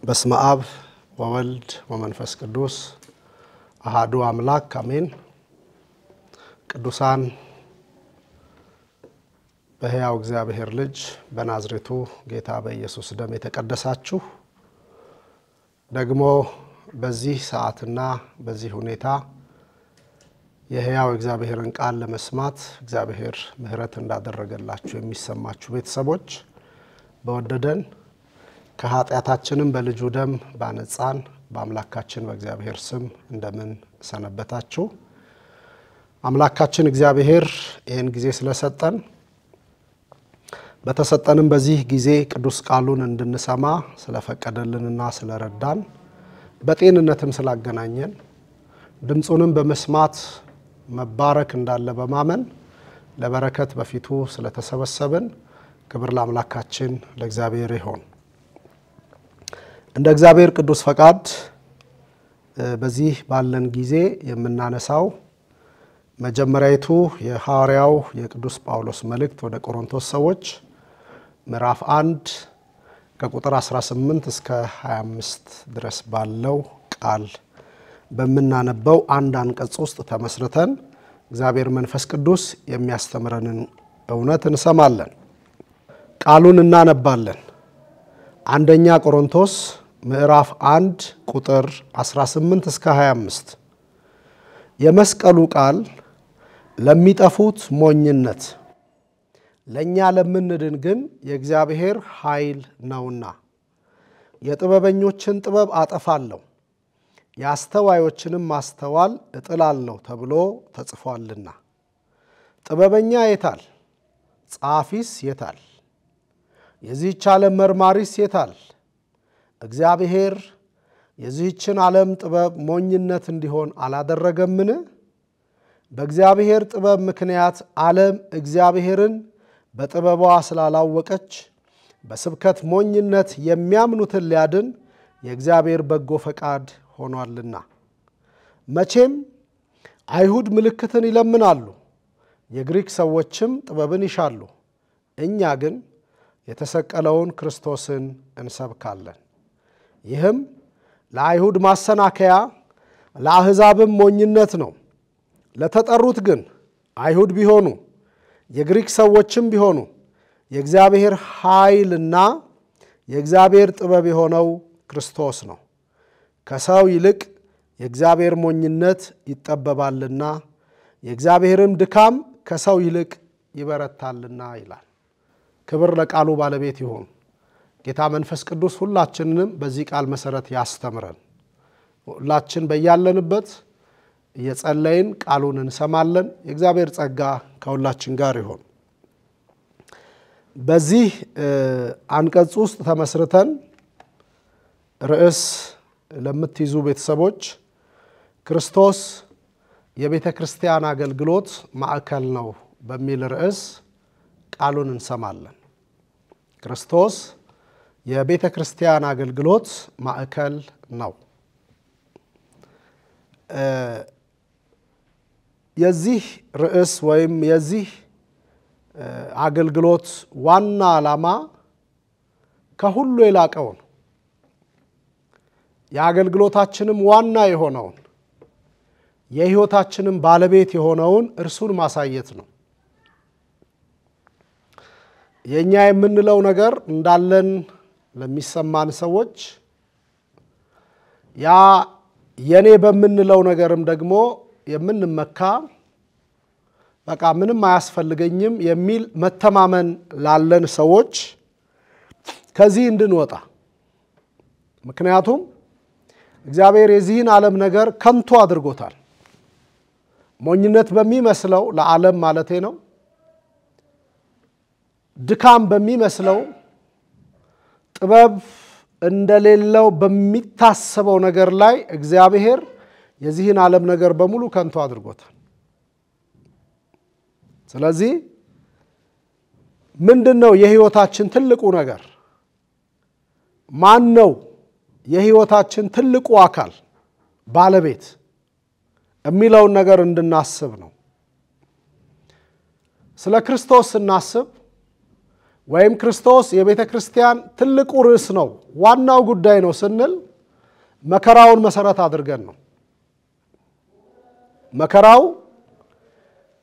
በስመ አብ ወወልድ ወመንፈስ ቅዱስ አሐዱ አምላክ አሜን። ቅዱሳን በሕያው እግዚአብሔር ልጅ በናዝሬቱ ጌታ በኢየሱስ ደም የተቀደሳችሁ ደግሞ በዚህ ሰዓትና በዚህ ሁኔታ የሕያው እግዚአብሔርን ቃል ለመስማት እግዚአብሔር ምህረት እንዳደረገላችሁ የሚሰማችሁ ቤተሰቦች በወደደን ከኃጢአታችንም በልጁ ደም ባነጻን በአምላካችን በእግዚአብሔር ስም እንደምን ሰነበታችሁ። አምላካችን እግዚአብሔር ይህን ጊዜ ስለሰጠን በተሰጠንም በዚህ ጊዜ ቅዱስ ቃሉን እንድንሰማ ስለፈቀደልንና ስለረዳን በጤንነትም ስላገናኘን ድምጹንም በመስማት መባረክ እንዳለ በማመን ለበረከት በፊቱ ስለተሰበሰብን ክብር ለአምላካችን ለእግዚአብሔር ይሁን። እንደ እግዚአብሔር ቅዱስ ፈቃድ በዚህ ባለን ጊዜ የምናነሳው መጀመሪያቱ የሐዋርያው የቅዱስ ጳውሎስ መልእክት ወደ ቆሮንቶስ ሰዎች ምዕራፍ 1 ከቁጥር 18 እስከ 25 ድረስ ባለው ቃል በመናነበው አንድ አንቀጽ ውስጥ ተመስርተን እግዚአብሔር መንፈስ ቅዱስ የሚያስተምረንን እውነት እንሰማለን። ቃሉን እናነባለን። አንደኛ ቆሮንቶስ ምዕራፍ 1 ቁጥር 18 እስከ 25 የመስቀሉ ቃል ለሚጠፉት ሞኝነት ለኛ ለምንድን ግን የእግዚአብሔር ኃይል ነውና የጥበበኞችን ጥበብ አጠፋለሁ ያስተዋዮችንም ማስተዋል እጥላለሁ ተብሎ ተጽፏልና ጥበበኛ የታል ጻፊስ የታል የዚህች ዓለም መርማሪስ የታል እግዚአብሔር የዚህችን ዓለም ጥበብ ሞኝነት እንዲሆን አላደረገምን በእግዚአብሔር ጥበብ ምክንያት ዓለም እግዚአብሔርን በጥበቧ ስላላወቀች በስብከት ሞኝነት የሚያምኑትን ሊያድን የእግዚአብሔር በጎ ፈቃድ ሆኗልና መቼም አይሁድ ምልክትን ይለምናሉ የግሪክ ሰዎችም ጥበብን ይሻሉ እኛ ግን የተሰቀለውን ክርስቶስን እንሰብካለን ይህም ለአይሁድ ማሰናከያ ለአሕዛብም ሞኝነት ነው ለተጠሩት ግን አይሁድ ቢሆኑ የግሪክ ሰዎችም ቢሆኑ የእግዚአብሔር ኃይልና የእግዚአብሔር ጥበብ የሆነው ክርስቶስ ነው ከሰው ይልቅ የእግዚአብሔር ሞኝነት ይጠበባልና የእግዚአብሔርም ድካም ከሰው ይልቅ ይበረታልና ይላል። ክብር ለቃሉ ባለቤት ይሁን። ጌታ መንፈስ ቅዱስ ሁላችንንም በዚህ ቃል መሰረት ያስተምረን። ሁላችን በያለንበት እየጸለይን ቃሉን እንሰማለን። የእግዚአብሔር ጸጋ ከሁላችን ጋር ይሁን። በዚህ አንቀጽ ውስጥ ተመስርተን ርዕስ ለምትይዙ ቤተሰቦች ክርስቶስ የቤተ ክርስቲያን አገልግሎት ማዕከል ነው በሚል ርዕስ ቃሉን እንሰማለን። ክርስቶስ የቤተ ክርስቲያን አገልግሎት ማዕከል ነው። የዚህ ርዕስ ወይም የዚህ አገልግሎት ዋና ዓላማ ከሁሉ የላቀው ነው። የአገልግሎታችንም ዋና የሆነውን የሕይወታችንም ባለቤት የሆነውን እርሱን ማሳየት ነው። የኛ የምንለው ነገር እንዳለን ለሚሰማን ሰዎች ያ የኔ በምንለው ነገርም ደግሞ የምንመካ በቃ ምንም አያስፈልገኝም የሚል መተማመን ላለን ሰዎች ከዚህ እንድንወጣ ምክንያቱም እግዚአብሔር የዚህን ዓለም ነገር ከንቱ አድርጎታል። ሞኝነት በሚመስለው ለዓለም ማለቴ ነው ድካም በሚመስለው ጥበብ እንደሌለው በሚታሰበው ነገር ላይ እግዚአብሔር የዚህን ዓለም ነገር በሙሉ ከንቱ አድርጎታል። ስለዚህ ምንድነው የሕይወታችን ትልቁ ነገር? ማን ነው የሕይወታችን ትልቁ አካል ባለቤት የሚለውን ነገር እንድናስብ ነው። ስለ ክርስቶስ እናስብ ወይም ክርስቶስ የቤተ ክርስቲያን ትልቁ ርዕስ ነው ዋናው ጉዳይ ነው ስንል መከራውን መሰረት አድርገን ነው። መከራው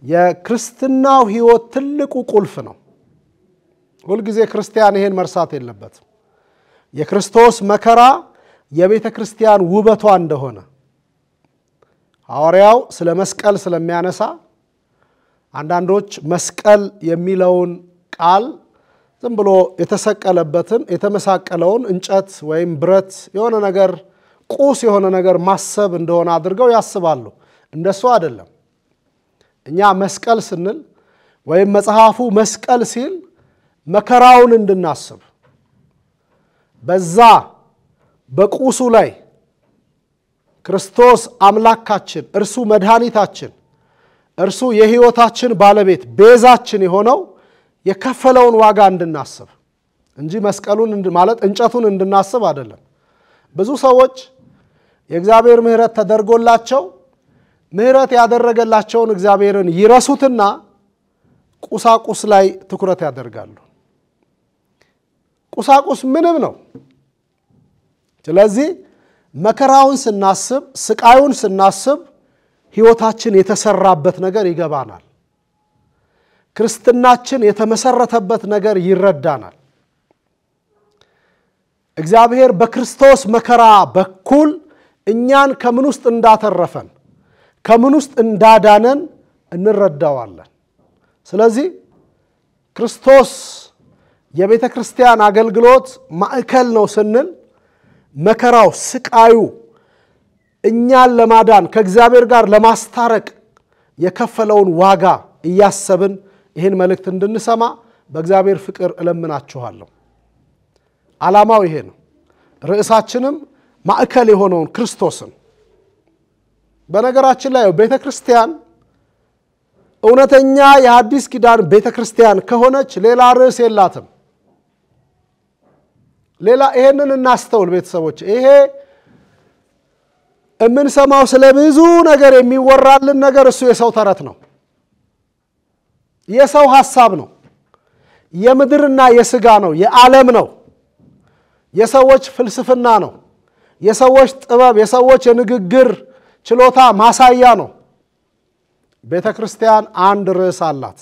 የክርስትናው ሕይወት ትልቁ ቁልፍ ነው። ሁሉ ጊዜ ክርስቲያን ይሄን መርሳት የለበትም። የክርስቶስ መከራ የቤተ ክርስቲያን ውበቷ እንደሆነ ሐዋርያው ስለ መስቀል ስለሚያነሳ አንዳንዶች መስቀል የሚለውን ቃል ዝም ብሎ የተሰቀለበትን የተመሳቀለውን እንጨት ወይም ብረት የሆነ ነገር ቁስ የሆነ ነገር ማሰብ እንደሆነ አድርገው ያስባሉ። እንደሱ አይደለም። እኛ መስቀል ስንል ወይም መጽሐፉ መስቀል ሲል መከራውን እንድናስብ በዛ በቁሱ ላይ ክርስቶስ አምላካችን እርሱ መድኃኒታችን እርሱ የሕይወታችን ባለቤት ቤዛችን የሆነው የከፈለውን ዋጋ እንድናስብ እንጂ መስቀሉን ማለት እንጨቱን እንድናስብ አይደለም። ብዙ ሰዎች የእግዚአብሔር ምህረት ተደርጎላቸው ምህረት ያደረገላቸውን እግዚአብሔርን ይረሱትና ቁሳቁስ ላይ ትኩረት ያደርጋሉ። ቁሳቁስ ምንም ነው። ስለዚህ መከራውን ስናስብ ስቃዩን ስናስብ ሕይወታችን የተሰራበት ነገር ይገባናል። ክርስትናችን የተመሰረተበት ነገር ይረዳናል። እግዚአብሔር በክርስቶስ መከራ በኩል እኛን ከምን ውስጥ እንዳተረፈን ከምን ውስጥ እንዳዳነን እንረዳዋለን። ስለዚህ ክርስቶስ የቤተ ክርስቲያን አገልግሎት ማዕከል ነው ስንል መከራው ስቃዩ እኛን ለማዳን ከእግዚአብሔር ጋር ለማስታረቅ የከፈለውን ዋጋ እያሰብን ይህን መልእክት እንድንሰማ በእግዚአብሔር ፍቅር እለምናችኋለሁ። ዓላማው ይሄ ነው። ርዕሳችንም ማዕከል የሆነውን ክርስቶስን በነገራችን ላይ ቤተ ክርስቲያን እውነተኛ የሐዲስ ኪዳን ቤተ ክርስቲያን ከሆነች ሌላ ርዕስ የላትም። ሌላ ይሄንን እናስተውል ቤተሰቦች። ይሄ እምንሰማው ስለ ብዙ ነገር የሚወራልን ነገር እሱ የሰው ተረት ነው። የሰው ሐሳብ ነው። የምድርና የሥጋ ነው። የዓለም ነው። የሰዎች ፍልስፍና ነው። የሰዎች ጥበብ የሰዎች የንግግር ችሎታ ማሳያ ነው። ቤተ ክርስቲያን አንድ ርዕስ አላት።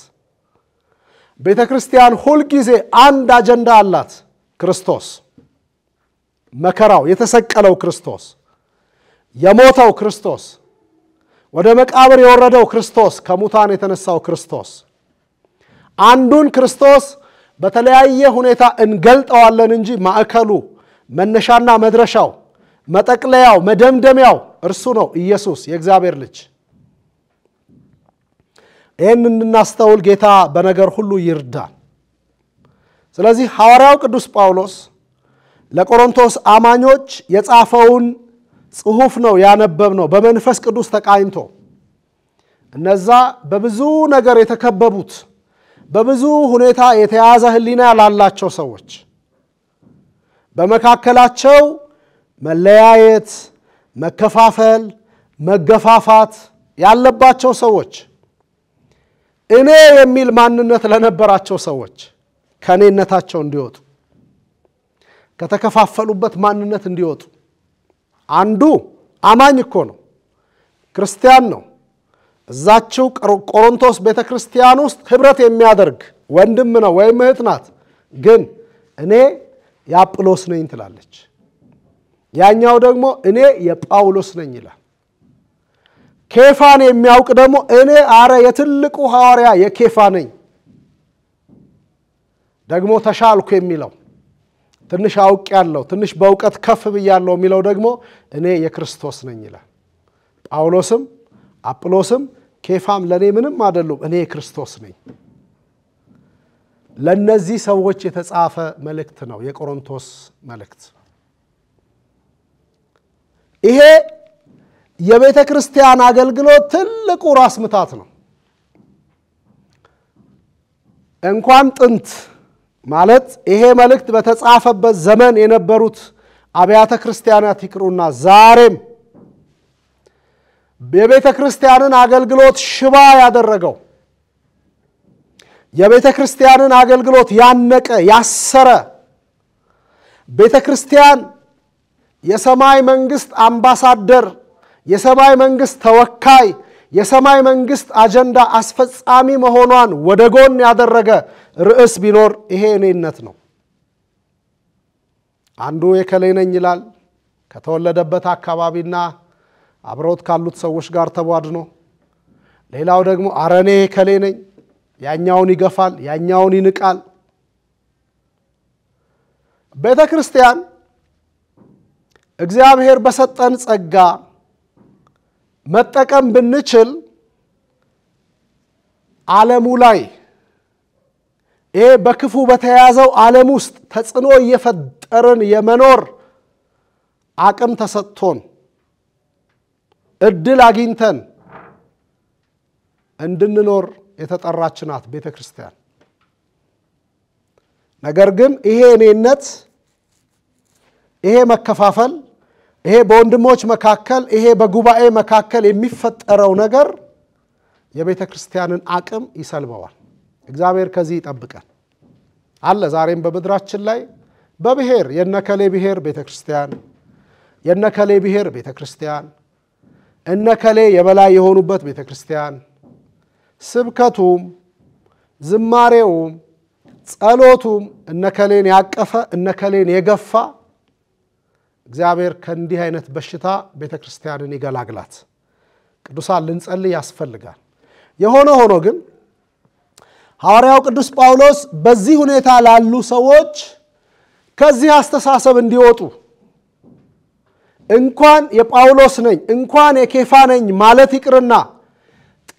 ቤተ ክርስቲያን ሁሉ ጊዜ አንድ አጀንዳ አላት። ክርስቶስ መከራው የተሰቀለው ክርስቶስ የሞተው ክርስቶስ ወደ መቃብር የወረደው ክርስቶስ ከሙታን የተነሳው ክርስቶስ አንዱን ክርስቶስ በተለያየ ሁኔታ እንገልጠዋለን እንጂ ማዕከሉ መነሻና መድረሻው መጠቅለያው መደምደሚያው እርሱ ነው ኢየሱስ የእግዚአብሔር ልጅ። ይህን እንድናስተውል ጌታ በነገር ሁሉ ይርዳን። ስለዚህ ሐዋርያው ቅዱስ ጳውሎስ ለቆሮንቶስ አማኞች የጻፈውን ጽሑፍ ነው ያነበብነው በመንፈስ ቅዱስ ተቃኝቶ። እነዛ በብዙ ነገር የተከበቡት በብዙ ሁኔታ የተያዘ ህሊና ያላቸው ሰዎች በመካከላቸው መለያየት መከፋፈል መገፋፋት ያለባቸው ሰዎች እኔ የሚል ማንነት ለነበራቸው ሰዎች ከኔነታቸው እንዲወጡ ከተከፋፈሉበት ማንነት እንዲወጡ አንዱ አማኝ እኮ ነው ክርስቲያን ነው እዛቸው ቆሮንቶስ ቤተክርስቲያን ውስጥ ህብረት የሚያደርግ ወንድም ነው ወይም እህት ናት ግን እኔ የአጵሎስ ነኝ ትላለች ያኛው ደግሞ እኔ የጳውሎስ ነኝ ይላል ኬፋን የሚያውቅ ደግሞ እኔ አረ የትልቁ ሐዋርያ የኬፋ ነኝ ደግሞ ተሻልኩ የሚለው ትንሽ አውቅ ያለው ትንሽ በእውቀት ከፍ ብያለሁ የሚለው ደግሞ እኔ የክርስቶስ ነኝ ይላል ጳውሎስም አጵሎስም ኬፋም ለኔ ምንም አይደሉም እኔ የክርስቶስ ነኝ ለነዚህ ሰዎች የተጻፈ መልእክት ነው የቆሮንቶስ መልእክት ይሄ የቤተ ክርስቲያን አገልግሎት ትልቁ ራስ ምታት ነው እንኳን ጥንት ማለት ይሄ መልእክት በተጻፈበት ዘመን የነበሩት አብያተ ክርስቲያናት ይቅሩና ዛሬም የቤተ ክርስቲያንን አገልግሎት ሽባ ያደረገው የቤተ ክርስቲያንን አገልግሎት ያነቀ ያሰረ ቤተ ክርስቲያን የሰማይ መንግስት አምባሳደር የሰማይ መንግስት ተወካይ የሰማይ መንግስት አጀንዳ አስፈጻሚ መሆኗን ወደ ጎን ያደረገ ርዕስ ቢኖር ይሄ እኔነት ነው። አንዱ የከሌ ነኝ ይላል ከተወለደበት አካባቢና አብሮት ካሉት ሰዎች ጋር ተቧድኖ፣ ሌላው ደግሞ አረኔ የከሌ ነኝ ያኛውን ይገፋል ያኛውን ይንቃል። ቤተ ክርስቲያን እግዚአብሔር በሰጠን ጸጋ መጠቀም ብንችል ዓለሙ ላይ ይሄ በክፉ በተያዘው ዓለም ውስጥ ተጽዕኖ እየፈጠርን የመኖር አቅም ተሰጥቶን እድል አግኝተን እንድንኖር የተጠራችናት ቤተ ክርስቲያን። ነገር ግን ይሄ እኔነት ይሄ መከፋፈል ይሄ በወንድሞች መካከል ይሄ በጉባኤ መካከል የሚፈጠረው ነገር የቤተ ክርስቲያንን አቅም ይሰልበዋል። እግዚአብሔር ከዚህ ይጠብቀን። አለ ዛሬም በመድራችን ላይ በብሔር የነከሌ ብሔር ቤተ ክርስቲያን የነከሌ ብሔር ቤተ ክርስቲያን እነከሌ የበላይ የሆኑበት ቤተ ክርስቲያን ስብከቱም ዝማሬውም ጸሎቱም እነከሌን ያቀፈ እነከሌን የገፋ እግዚአብሔር ከእንዲህ አይነት በሽታ ቤተ ክርስቲያንን ይገላግላት። ቅዱሳን ልንጸልይ ያስፈልጋል። የሆነ ሆኖ ግን ሐዋርያው ቅዱስ ጳውሎስ በዚህ ሁኔታ ላሉ ሰዎች ከዚህ አስተሳሰብ እንዲወጡ እንኳን የጳውሎስ ነኝ እንኳን የኬፋ ነኝ ማለት ይቅርና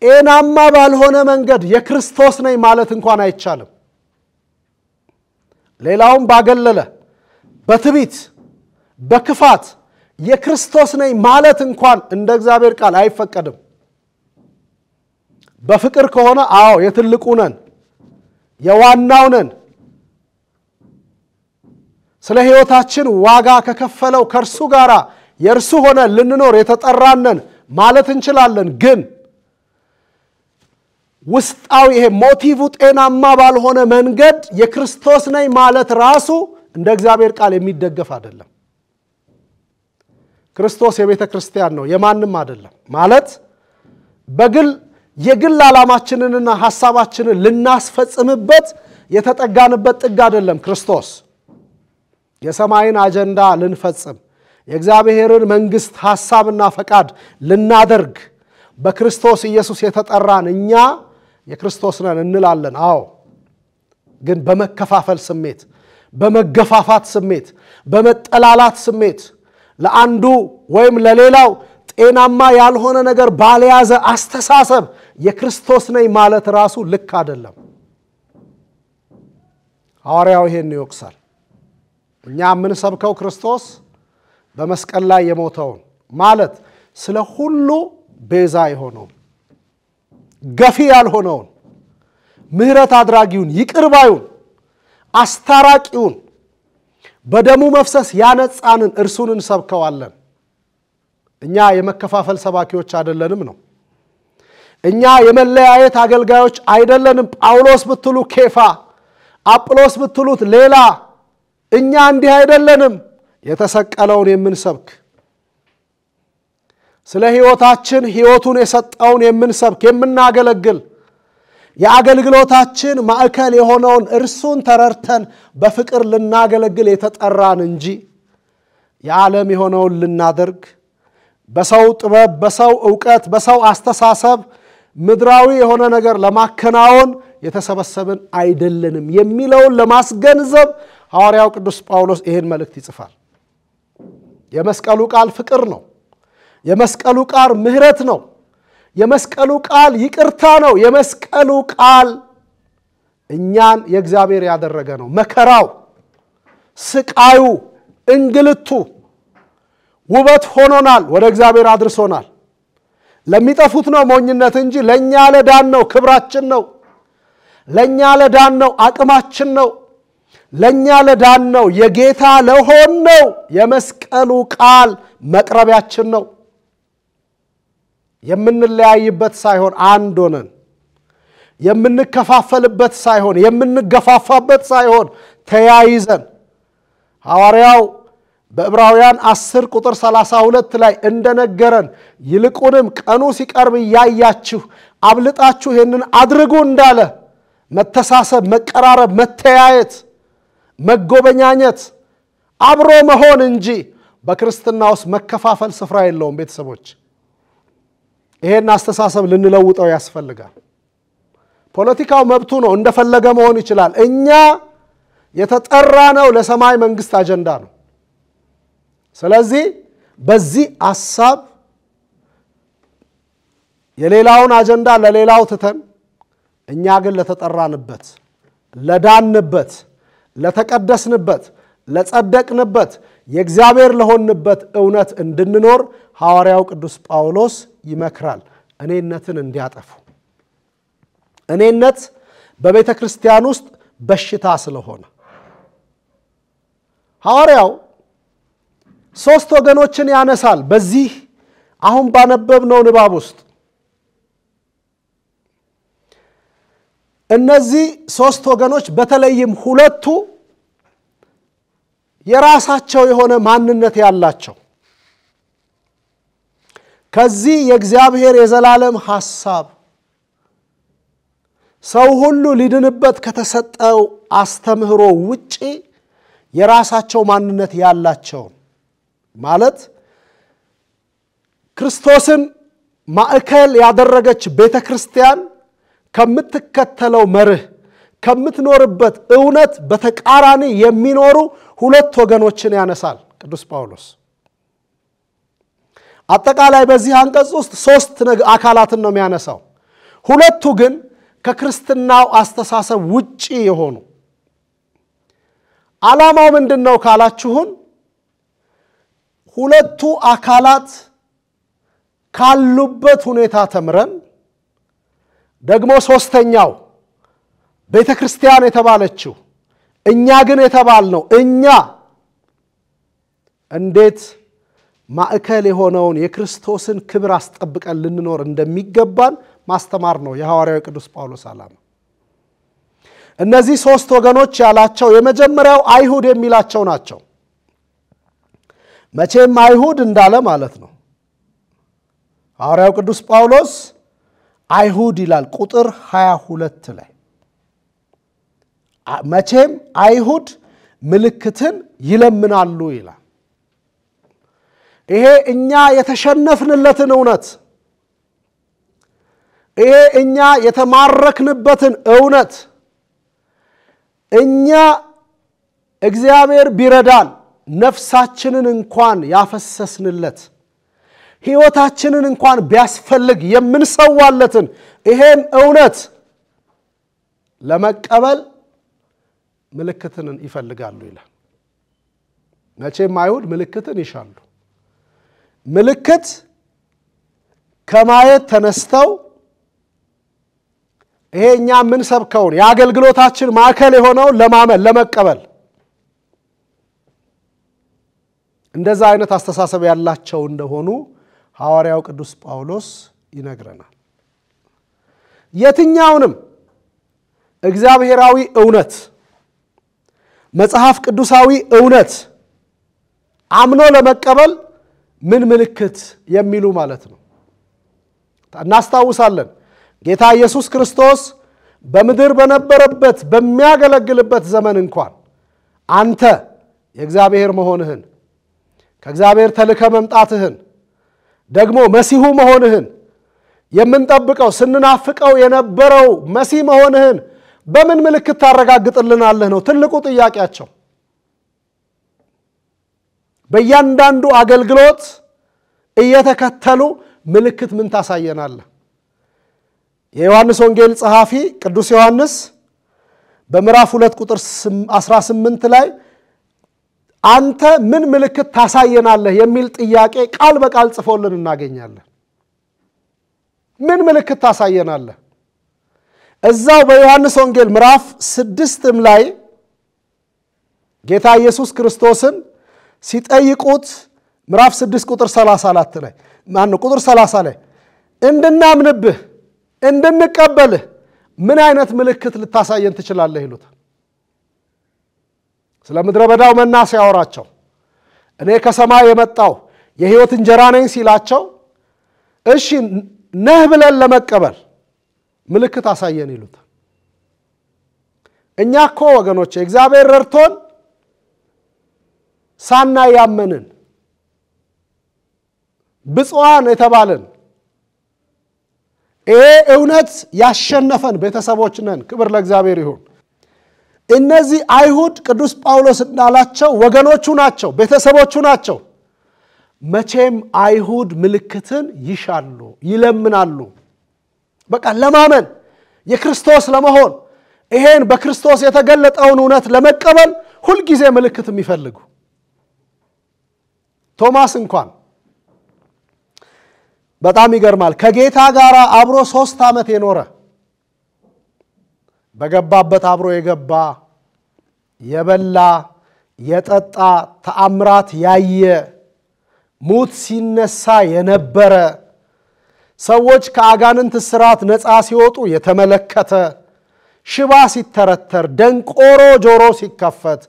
ጤናማ ባልሆነ መንገድ የክርስቶስ ነኝ ማለት እንኳን አይቻልም። ሌላውም ባገለለ በትዕቢት በክፋት የክርስቶስ ነኝ ማለት እንኳን እንደ እግዚአብሔር ቃል አይፈቀድም። በፍቅር ከሆነ አዎ የትልቁ ነን የዋናው ነን ስለ ሕይወታችን ዋጋ ከከፈለው ከርሱ ጋራ የርሱ ሆነ ልንኖር የተጠራነን ማለት እንችላለን። ግን ውስጣው ይሄ ሞቲቭ ጤናማ ባልሆነ መንገድ የክርስቶስ ነኝ ማለት ራሱ እንደ እግዚአብሔር ቃል የሚደገፍ አይደለም። ክርስቶስ የቤተ ክርስቲያን ነው የማንም አይደለም ማለት በግል የግል ዓላማችንንና ሐሳባችንን ልናስፈጽምበት የተጠጋንበት ጥግ አይደለም። ክርስቶስ የሰማይን አጀንዳ ልንፈጽም የእግዚአብሔርን መንግስት ሐሳብና ፈቃድ ልናደርግ በክርስቶስ ኢየሱስ የተጠራን እኛ የክርስቶስ ነን እንላለን። አዎ ግን በመከፋፈል ስሜት በመገፋፋት ስሜት በመጠላላት ስሜት ለአንዱ ወይም ለሌላው ጤናማ ያልሆነ ነገር ባለያዘ አስተሳሰብ የክርስቶስ ነኝ ማለት ራሱ ልክ አይደለም። ሐዋርያው ይሄን ይወቅሳል። እኛ ምን ሰብከው ክርስቶስ በመስቀል ላይ የሞተውን ማለት ስለ ሁሉ ቤዛ የሆነው ገፊ ያልሆነውን ምህረት አድራጊውን ይቅርባዩን አስታራቂውን በደሙ መፍሰስ ያነጻንን እርሱን እንሰብከዋለን። እኛ የመከፋፈል ሰባኪዎች አይደለንም ነው። እኛ የመለያየት አገልጋዮች አይደለንም። ጳውሎስ ብትሉ ኬፋ አጵሎስ ብትሉት ሌላ እኛ እንዲህ አይደለንም። የተሰቀለውን የምንሰብክ ስለ ሕይወታችን ሕይወቱን የሰጠውን የምንሰብክ የምናገለግል የአገልግሎታችን ማዕከል የሆነውን እርሱን ተረርተን በፍቅር ልናገለግል የተጠራን እንጂ የዓለም የሆነውን ልናደርግ በሰው ጥበብ በሰው ዕውቀት በሰው አስተሳሰብ ምድራዊ የሆነ ነገር ለማከናወን የተሰበሰብን አይደለንም የሚለውን ለማስገንዘብ ሐዋርያው ቅዱስ ጳውሎስ ይሄን መልእክት ይጽፋል። የመስቀሉ ቃል ፍቅር ነው። የመስቀሉ ቃል ምህረት ነው። የመስቀሉ ቃል ይቅርታ ነው። የመስቀሉ ቃል እኛን የእግዚአብሔር ያደረገ ነው። መከራው ስቃዩ እንግልቱ ውበት ሆኖናል፣ ወደ እግዚአብሔር አድርሶናል። ለሚጠፉት ነው ሞኝነት እንጂ ለኛ ለዳን ነው ክብራችን ነው። ለኛ ለዳን ነው አቅማችን ነው። ለኛ ለዳን ነው የጌታ ለሆን ነው የመስቀሉ ቃል መቅረቢያችን ነው። የምንለያይበት ሳይሆን አንድ ሆነን የምንከፋፈልበት ሳይሆን የምንገፋፋበት ሳይሆን ተያይዘን ሐዋርያው በዕብራውያን 10 ቁጥር 32 ላይ እንደነገረን ይልቁንም ቀኑ ሲቀርብ ያያችሁ አብልጣችሁ ይሄንን አድርጉ እንዳለ መተሳሰብ መቀራረብ መተያየት መጎበኛኘት አብሮ መሆን እንጂ በክርስትና ውስጥ መከፋፈል ስፍራ የለውም ቤተሰቦች ይሄን አስተሳሰብ ልንለውጠው ያስፈልጋል ፖለቲካው መብቱ ነው እንደፈለገ መሆን ይችላል እኛ የተጠራነው ለሰማይ መንግስት አጀንዳ ነው ስለዚህ በዚህ ሐሳብ የሌላውን አጀንዳ ለሌላው ትተን እኛ ግን ለተጠራንበት ለዳንበት ለተቀደስንበት ለጸደቅንበት የእግዚአብሔር ለሆንበት እውነት እንድንኖር ሐዋርያው ቅዱስ ጳውሎስ ይመክራል እኔነትን እንዲያጠፉ እኔነት በቤተ ክርስቲያን ውስጥ በሽታ ስለሆነ ሐዋርያው ሶስት ወገኖችን ያነሳል በዚህ አሁን ባነበብነው ንባብ ውስጥ እነዚህ ሶስት ወገኖች በተለይም ሁለቱ የራሳቸው የሆነ ማንነት ያላቸው ከዚህ የእግዚአብሔር የዘላለም ሐሳብ ሰው ሁሉ ሊድንበት ከተሰጠው አስተምህሮ ውጪ የራሳቸው ማንነት ያላቸው ማለት ክርስቶስን ማዕከል ያደረገች ቤተክርስቲያን ከምትከተለው መርህ ከምትኖርበት እውነት በተቃራኒ የሚኖሩ ሁለት ወገኖችን ያነሳል ቅዱስ ጳውሎስ አጠቃላይ በዚህ አንቀጽ ውስጥ ሶስት አካላትን ነው የሚያነሳው ሁለቱ ግን ከክርስትናው አስተሳሰብ ውጪ የሆኑ ዓላማው ምንድነው ካላችሁን ሁለቱ አካላት ካሉበት ሁኔታ ተምረን ደግሞ ሶስተኛው ቤተክርስቲያን የተባለችው እኛ ግን የተባልነው እኛ እንዴት ማዕከል የሆነውን የክርስቶስን ክብር አስጠብቀን ልንኖር እንደሚገባን ማስተማር ነው የሐዋርያው ቅዱስ ጳውሎስ ዓላማ እነዚህ ሶስት ወገኖች ያላቸው የመጀመሪያው አይሁድ የሚላቸው ናቸው መቼም አይሁድ እንዳለ ማለት ነው ሐዋርያው ቅዱስ ጳውሎስ አይሁድ ይላል ቁጥር 22 ላይ መቼም አይሁድ ምልክትን ይለምናሉ ይላል ይሄ እኛ የተሸነፍንለትን እውነት ይሄ እኛ የተማረክንበትን እውነት እኛ እግዚአብሔር ቢረዳን ነፍሳችንን እንኳን ያፈሰስንለት ሕይወታችንን እንኳን ቢያስፈልግ የምንሰዋለትን ይሄን እውነት ለመቀበል ምልክትን ይፈልጋሉ ይላል መቼም አይሁድ ምልክትን ይሻሉ ምልክት ከማየት ተነስተው ይሄኛ ምን ሰብከውን ያገልግሎታችን ማዕከል የሆነው ለማመን ለመቀበል እንደዛ አይነት አስተሳሰብ ያላቸው እንደሆኑ ሐዋርያው ቅዱስ ጳውሎስ ይነግረናል የትኛውንም እግዚአብሔራዊ እውነት መጽሐፍ ቅዱሳዊ እውነት አምኖ ለመቀበል ምን ምልክት የሚሉ ማለት ነው እናስታውሳለን ጌታ ኢየሱስ ክርስቶስ በምድር በነበረበት በሚያገለግልበት ዘመን እንኳን አንተ የእግዚአብሔር መሆንህን ከእግዚአብሔር ተልከ መምጣትህን ደግሞ መሲሁ መሆንህን የምንጠብቀው ስንናፍቀው የነበረው መሲህ መሆንህን በምን ምልክት ታረጋግጥልናለህ ነው ትልቁ ጥያቄያቸው በእያንዳንዱ አገልግሎት እየተከተሉ ምልክት ምን ታሳየናለህ የዮሐንስ ወንጌል ጸሐፊ ቅዱስ ዮሐንስ በምዕራፍ 2 ቁጥር 18 ላይ አንተ ምን ምልክት ታሳየናለህ የሚል ጥያቄ ቃል በቃል ጽፎልን እናገኛለን ምን ምልክት ታሳየናለህ እዛው በዮሐንስ ወንጌል ምዕራፍ 6 ላይ ጌታ ኢየሱስ ክርስቶስን ሲጠይቁት ምዕራፍ 6 ቁጥር 34 ላይ ማን ቁጥር 30 ላይ እንድናምንብህ እንድንቀበልህ ምን አይነት ምልክት ልታሳየን ትችላለህ ይሉት ስለ ምድረ በዳው መና ሲያወራቸው እኔ ከሰማይ የመጣው የሕይወት እንጀራ ነኝ ሲላቸው እሺ ነህ ብለን ለመቀበል ምልክት አሳየን ይሉት እኛ እኮ ወገኖቼ እግዚአብሔር ረድቶን ሳናይ ያመንን ብፁዓን የተባለን እውነት ያሸነፈን ቤተሰቦች ነን ክብር ለእግዚአብሔር ይሁን እነዚህ አይሁድ ቅዱስ ጳውሎስ እንዳላቸው ወገኖቹ ናቸው ቤተሰቦቹ ናቸው መቼም አይሁድ ምልክትን ይሻሉ ይለምናሉ በቃ ለማመን የክርስቶስ ለመሆን ይሄን በክርስቶስ የተገለጠውን እውነት ለመቀበል ሁሉ ጊዜ ምልክት የሚፈልጉ ቶማስ እንኳን በጣም ይገርማል ከጌታ ጋር አብሮ 3 ዓመት የኖረ በገባበት አብሮ የገባ የበላ የጠጣ ተአምራት ያየ ሙት ሲነሳ የነበረ ሰዎች ከአጋንንት ስራት ነፃ ሲወጡ የተመለከተ ሽባ ሲተረተር ደንቆሮ ጆሮ ሲከፈት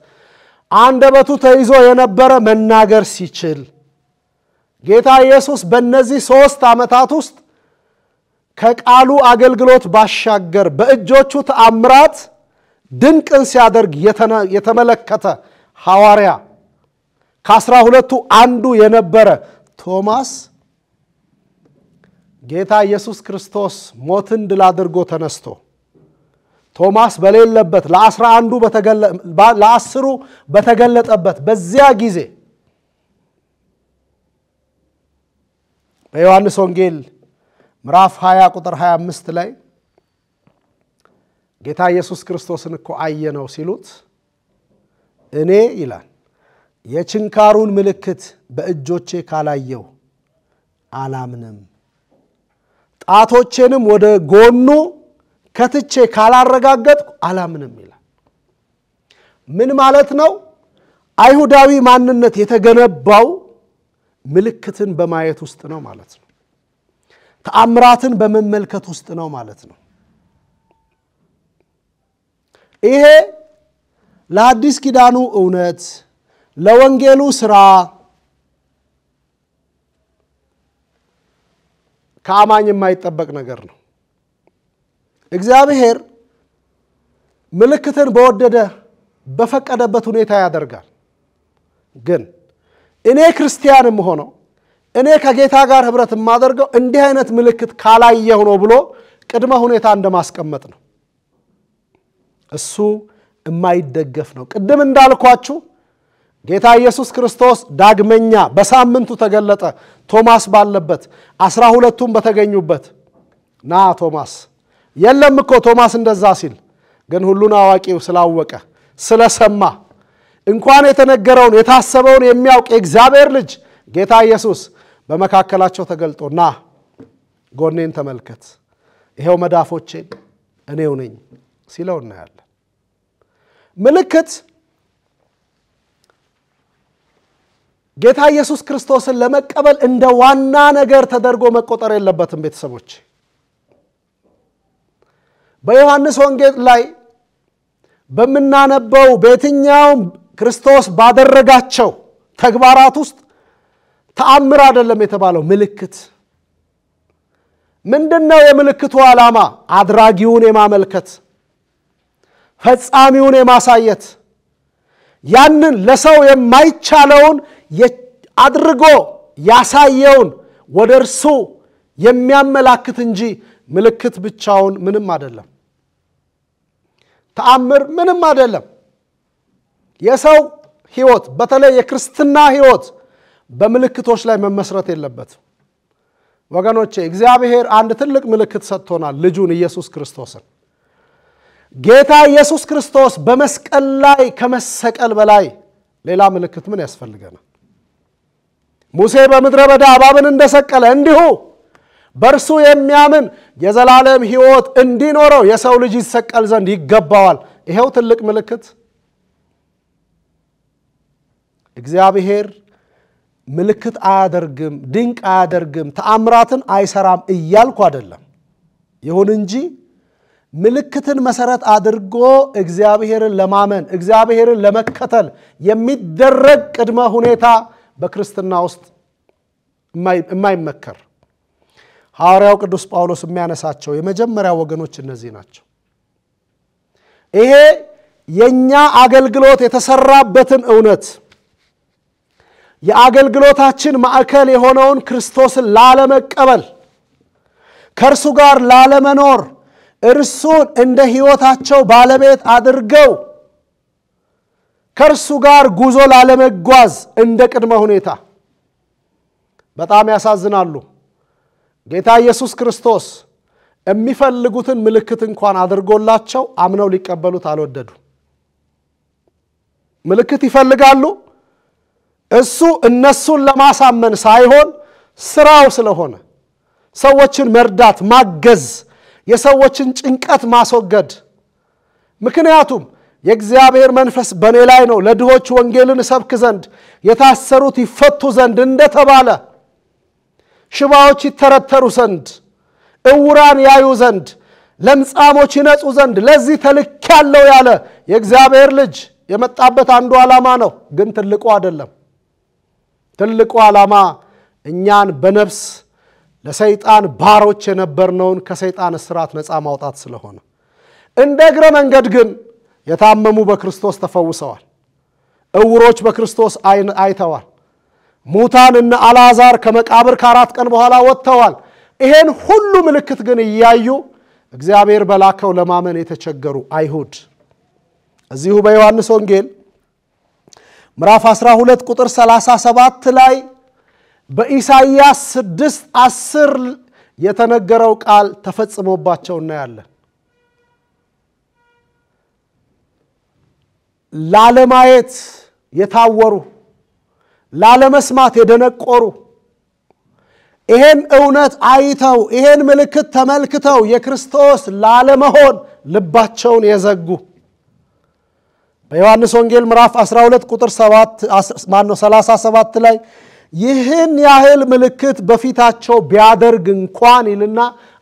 አንደበቱ ተይዞ የነበረ መናገር ሲችል ጌታ ኢየሱስ በእነዚህ 3 ዓመታት ውስጥ ከቃሉ አገልግሎት ባሻገር በእጆቹ ተአምራት ድንቅን ሲያደርግ የተመለከተ ሐዋርያ ከ12ቱ አንዱ የነበረ ቶማስ ጌታ ኢየሱስ ክርስቶስ ሞትን ድል አድርጎ ተነስቶ ቶማስ በሌለበት ለ10 በተገለጠበት በዚያ ጊዜ በዮሐንስ ወንጌል ምዕራፍ 20 ቁጥር 25 ላይ ጌታ ኢየሱስ ክርስቶስን እኮ አየነው ሲሉት እኔ ይላል የችንካሩን ምልክት በእጆቼ ካላየው አላምንም ጣቶቼንም ወደ ጎኑ ከትቼ ካላረጋገጥኩ አላምንም ይላል ምን ማለት ነው አይሁዳዊ ማንነት የተገነባው ምልክትን በማየት ውስጥ ነው ማለት ነው ተአምራትን በመመልከት ውስጥ ነው ማለት ነው ይሄ ለአዲስ ኪዳኑ እውነት ለወንጌሉ ሥራ ከአማኝ የማይጠበቅ ነገር ነው እግዚአብሔር ምልክትን በወደደ በፈቀደበት ሁኔታ ያደርጋል ግን እኔ ክርስቲያንም ሆኖ እኔ ከጌታ ጋር ህብረት ማደርገው እንዲህ አይነት ምልክት ካላየው ነው ብሎ ቅድመ ሁኔታ እንደማስቀመጥ ነው እሱ የማይደገፍ ነው ቅድም እንዳልኳችሁ ጌታ ኢየሱስ ክርስቶስ ዳግመኛ በሳምንቱ ተገለጠ ቶማስ ባለበት 12ቱም በተገኙበት ና ቶማስ የለም እኮ ቶማስ እንደዛ ሲል ግን ሁሉን አዋቂው ስላወቀ ስለሰማ እንኳን የተነገረውን የታሰበውን የሚያውቅ እግዚአብሔር ልጅ ጌታ ኢየሱስ በመካከላቸው ተገልጦና ጎኔን ተመልከት ይሄው መዳፎቼን እኔው ነኝ ሲለው እናያለን ምልክት ጌታ ኢየሱስ ክርስቶስን ለመቀበል እንደ ዋና ነገር ተደርጎ መቆጠር የለበትም ቤተሰቦች በዮሐንስ ወንጌል ላይ በመናነበው በየትኛው ክርስቶስ ባደረጋቸው ተግባራት ውስጥ ተአምር አይደለም የተባለው ምልክት ምንድነው የምልክቱ ዓላማ አድራጊውን የማመልከት ፈጻሚውን የማሳየት ያንን ለሰው የማይቻለውን አድርጎ ያሳየውን ወደርሱ የሚያመላክት እንጂ ምልክት ብቻውን ምንም አይደለም ተአምር ምንም አይደለም የሰው ህይወት በተለይ የክርስትና ህይወት በምልክቶች ላይ መመስረት የለበት ወገኖቼ እግዚአብሔር አንድ ትልቅ ምልክት ሰጥቶናል ልጁን ኢየሱስ ክርስቶስን ጌታ ኢየሱስ ክርስቶስ በመስቀል ላይ ከመሰቀል በላይ ሌላ ምልክት ምን ያስፈልገናል ሙሴ በምድረ በዳ እባብን እንደሰቀለ እንዲሁ በርሱ የሚያምን የዘላለም ህይወት እንዲኖረው የሰው ልጅ ይሰቀል ዘንድ ይገባዋል ይሄው ትልቅ ምልክት እግዚአብሔር ምልክት አያደርግም ድንቅ አያደርግም ተአምራትን አይሰራም እያልኩ አይደለም ይሁን እንጂ ምልክትን መሰረት አድርጎ እግዚአብሔርን ለማመን እግዚአብሔርን ለመከተል የሚደረግ ቅድመ ሁኔታ በክርስትና ውስጥ የማይመከር ሐዋርያው ቅዱስ ጳውሎስ የሚያነሳቸው የመጀመሪያ ወገኖች እነዚህ ናቸው። ይሄ የኛ አገልግሎት የተሰራበትን እውነት የአገልግሎታችን ማዕከል የሆነውን ክርስቶስን ላለመቀበል ከእርሱ ጋር ላለመኖር እርሱን እንደ ሕይወታቸው ባለቤት አድርገው ከእርሱ ጋር ጉዞ ላለመጓዝ እንደ ቅድመ ሁኔታ በጣም ያሳዝናሉ። ጌታ ኢየሱስ ክርስቶስ የሚፈልጉትን ምልክት እንኳን አድርጎላቸው አምነው ሊቀበሉት አልወደዱ። ምልክት ይፈልጋሉ። እሱ እነሱን ለማሳመን ሳይሆን ስራው ስለሆነ ሰዎችን መርዳት ማገዝ የሰዎችን ጭንቀት ማስወገድ ምክንያቱም የእግዚአብሔር መንፈስ በኔ ላይ ነው ለድሆች ወንጌልን ሰብክ ዘንድ የታሰሩት ይፈቱ ዘንድ እንደተባለ ሽባዎች ይተረተሩ ዘንድ እውራን ያዩ ዘንድ ለምጻሞች ይነጹ ዘንድ ለዚህ ተልኬያለሁ ያለ የእግዚአብሔር ልጅ የመጣበት አንዱ ዓላማ ነው። ግን ትልቁ አይደለም። ትልቁ ዓላማ እኛን በነፍስ ለሰይጣን ባሮች የነበርነውን ከሰይጣን እስራት ነፃ ማውጣት ስለሆነ እንደ እግረ መንገድ ግን የታመሙ በክርስቶስ ተፈውሰዋል። እውሮች በክርስቶስ አይተዋል። ሙታን እና አልዓዛር ከመቃብር ከ4 ቀን በኋላ ወጥተዋል። ይሄን ሁሉ ምልክት ግን እያዩ እግዚአብሔር በላከው ለማመን የተቸገሩ አይሁድ እዚሁ በዮሐንስ ወንጌል ምዕራፍ 12 ቁጥር 37 ላይ በኢሳይያስ 6:10 የተነገረው ቃል ተፈጽሞባቸው እናያለን። ላለማየት የታወሩ ላለመስማት የደነቆሩ ይሄን እውነት አይተው ይሄን ምልክት ተመልክተው የክርስቶስ ላለመሆን ልባቸውን የዘጉ በዮሐንስ ወንጌል ምዕራፍ 12 ቁጥር 37 ላይ ይህን ያህል ምልክት በፊታቸው ቢያደርግ እንኳን ይልና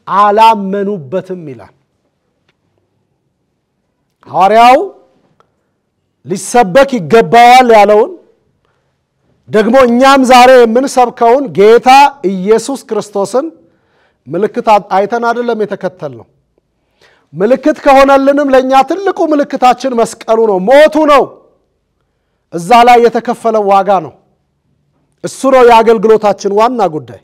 አላመኑበትም ይላል። ሐዋርያው ሊሰበክ ይገባዋል ያለውን ደግሞ እኛም ዛሬ የምንሰብከውን ጌታ ኢየሱስ ክርስቶስን ምልክት አይተን አይደለም የተከተልነው። ምልክት ከሆነልንም ለኛ ትልቁ ምልክታችን መስቀሉ ነው፣ ሞቱ ነው። እዛ ላይ የተከፈለው ዋጋ ነው። እሱ ነው የአገልግሎታችን ዋና ጉዳይ።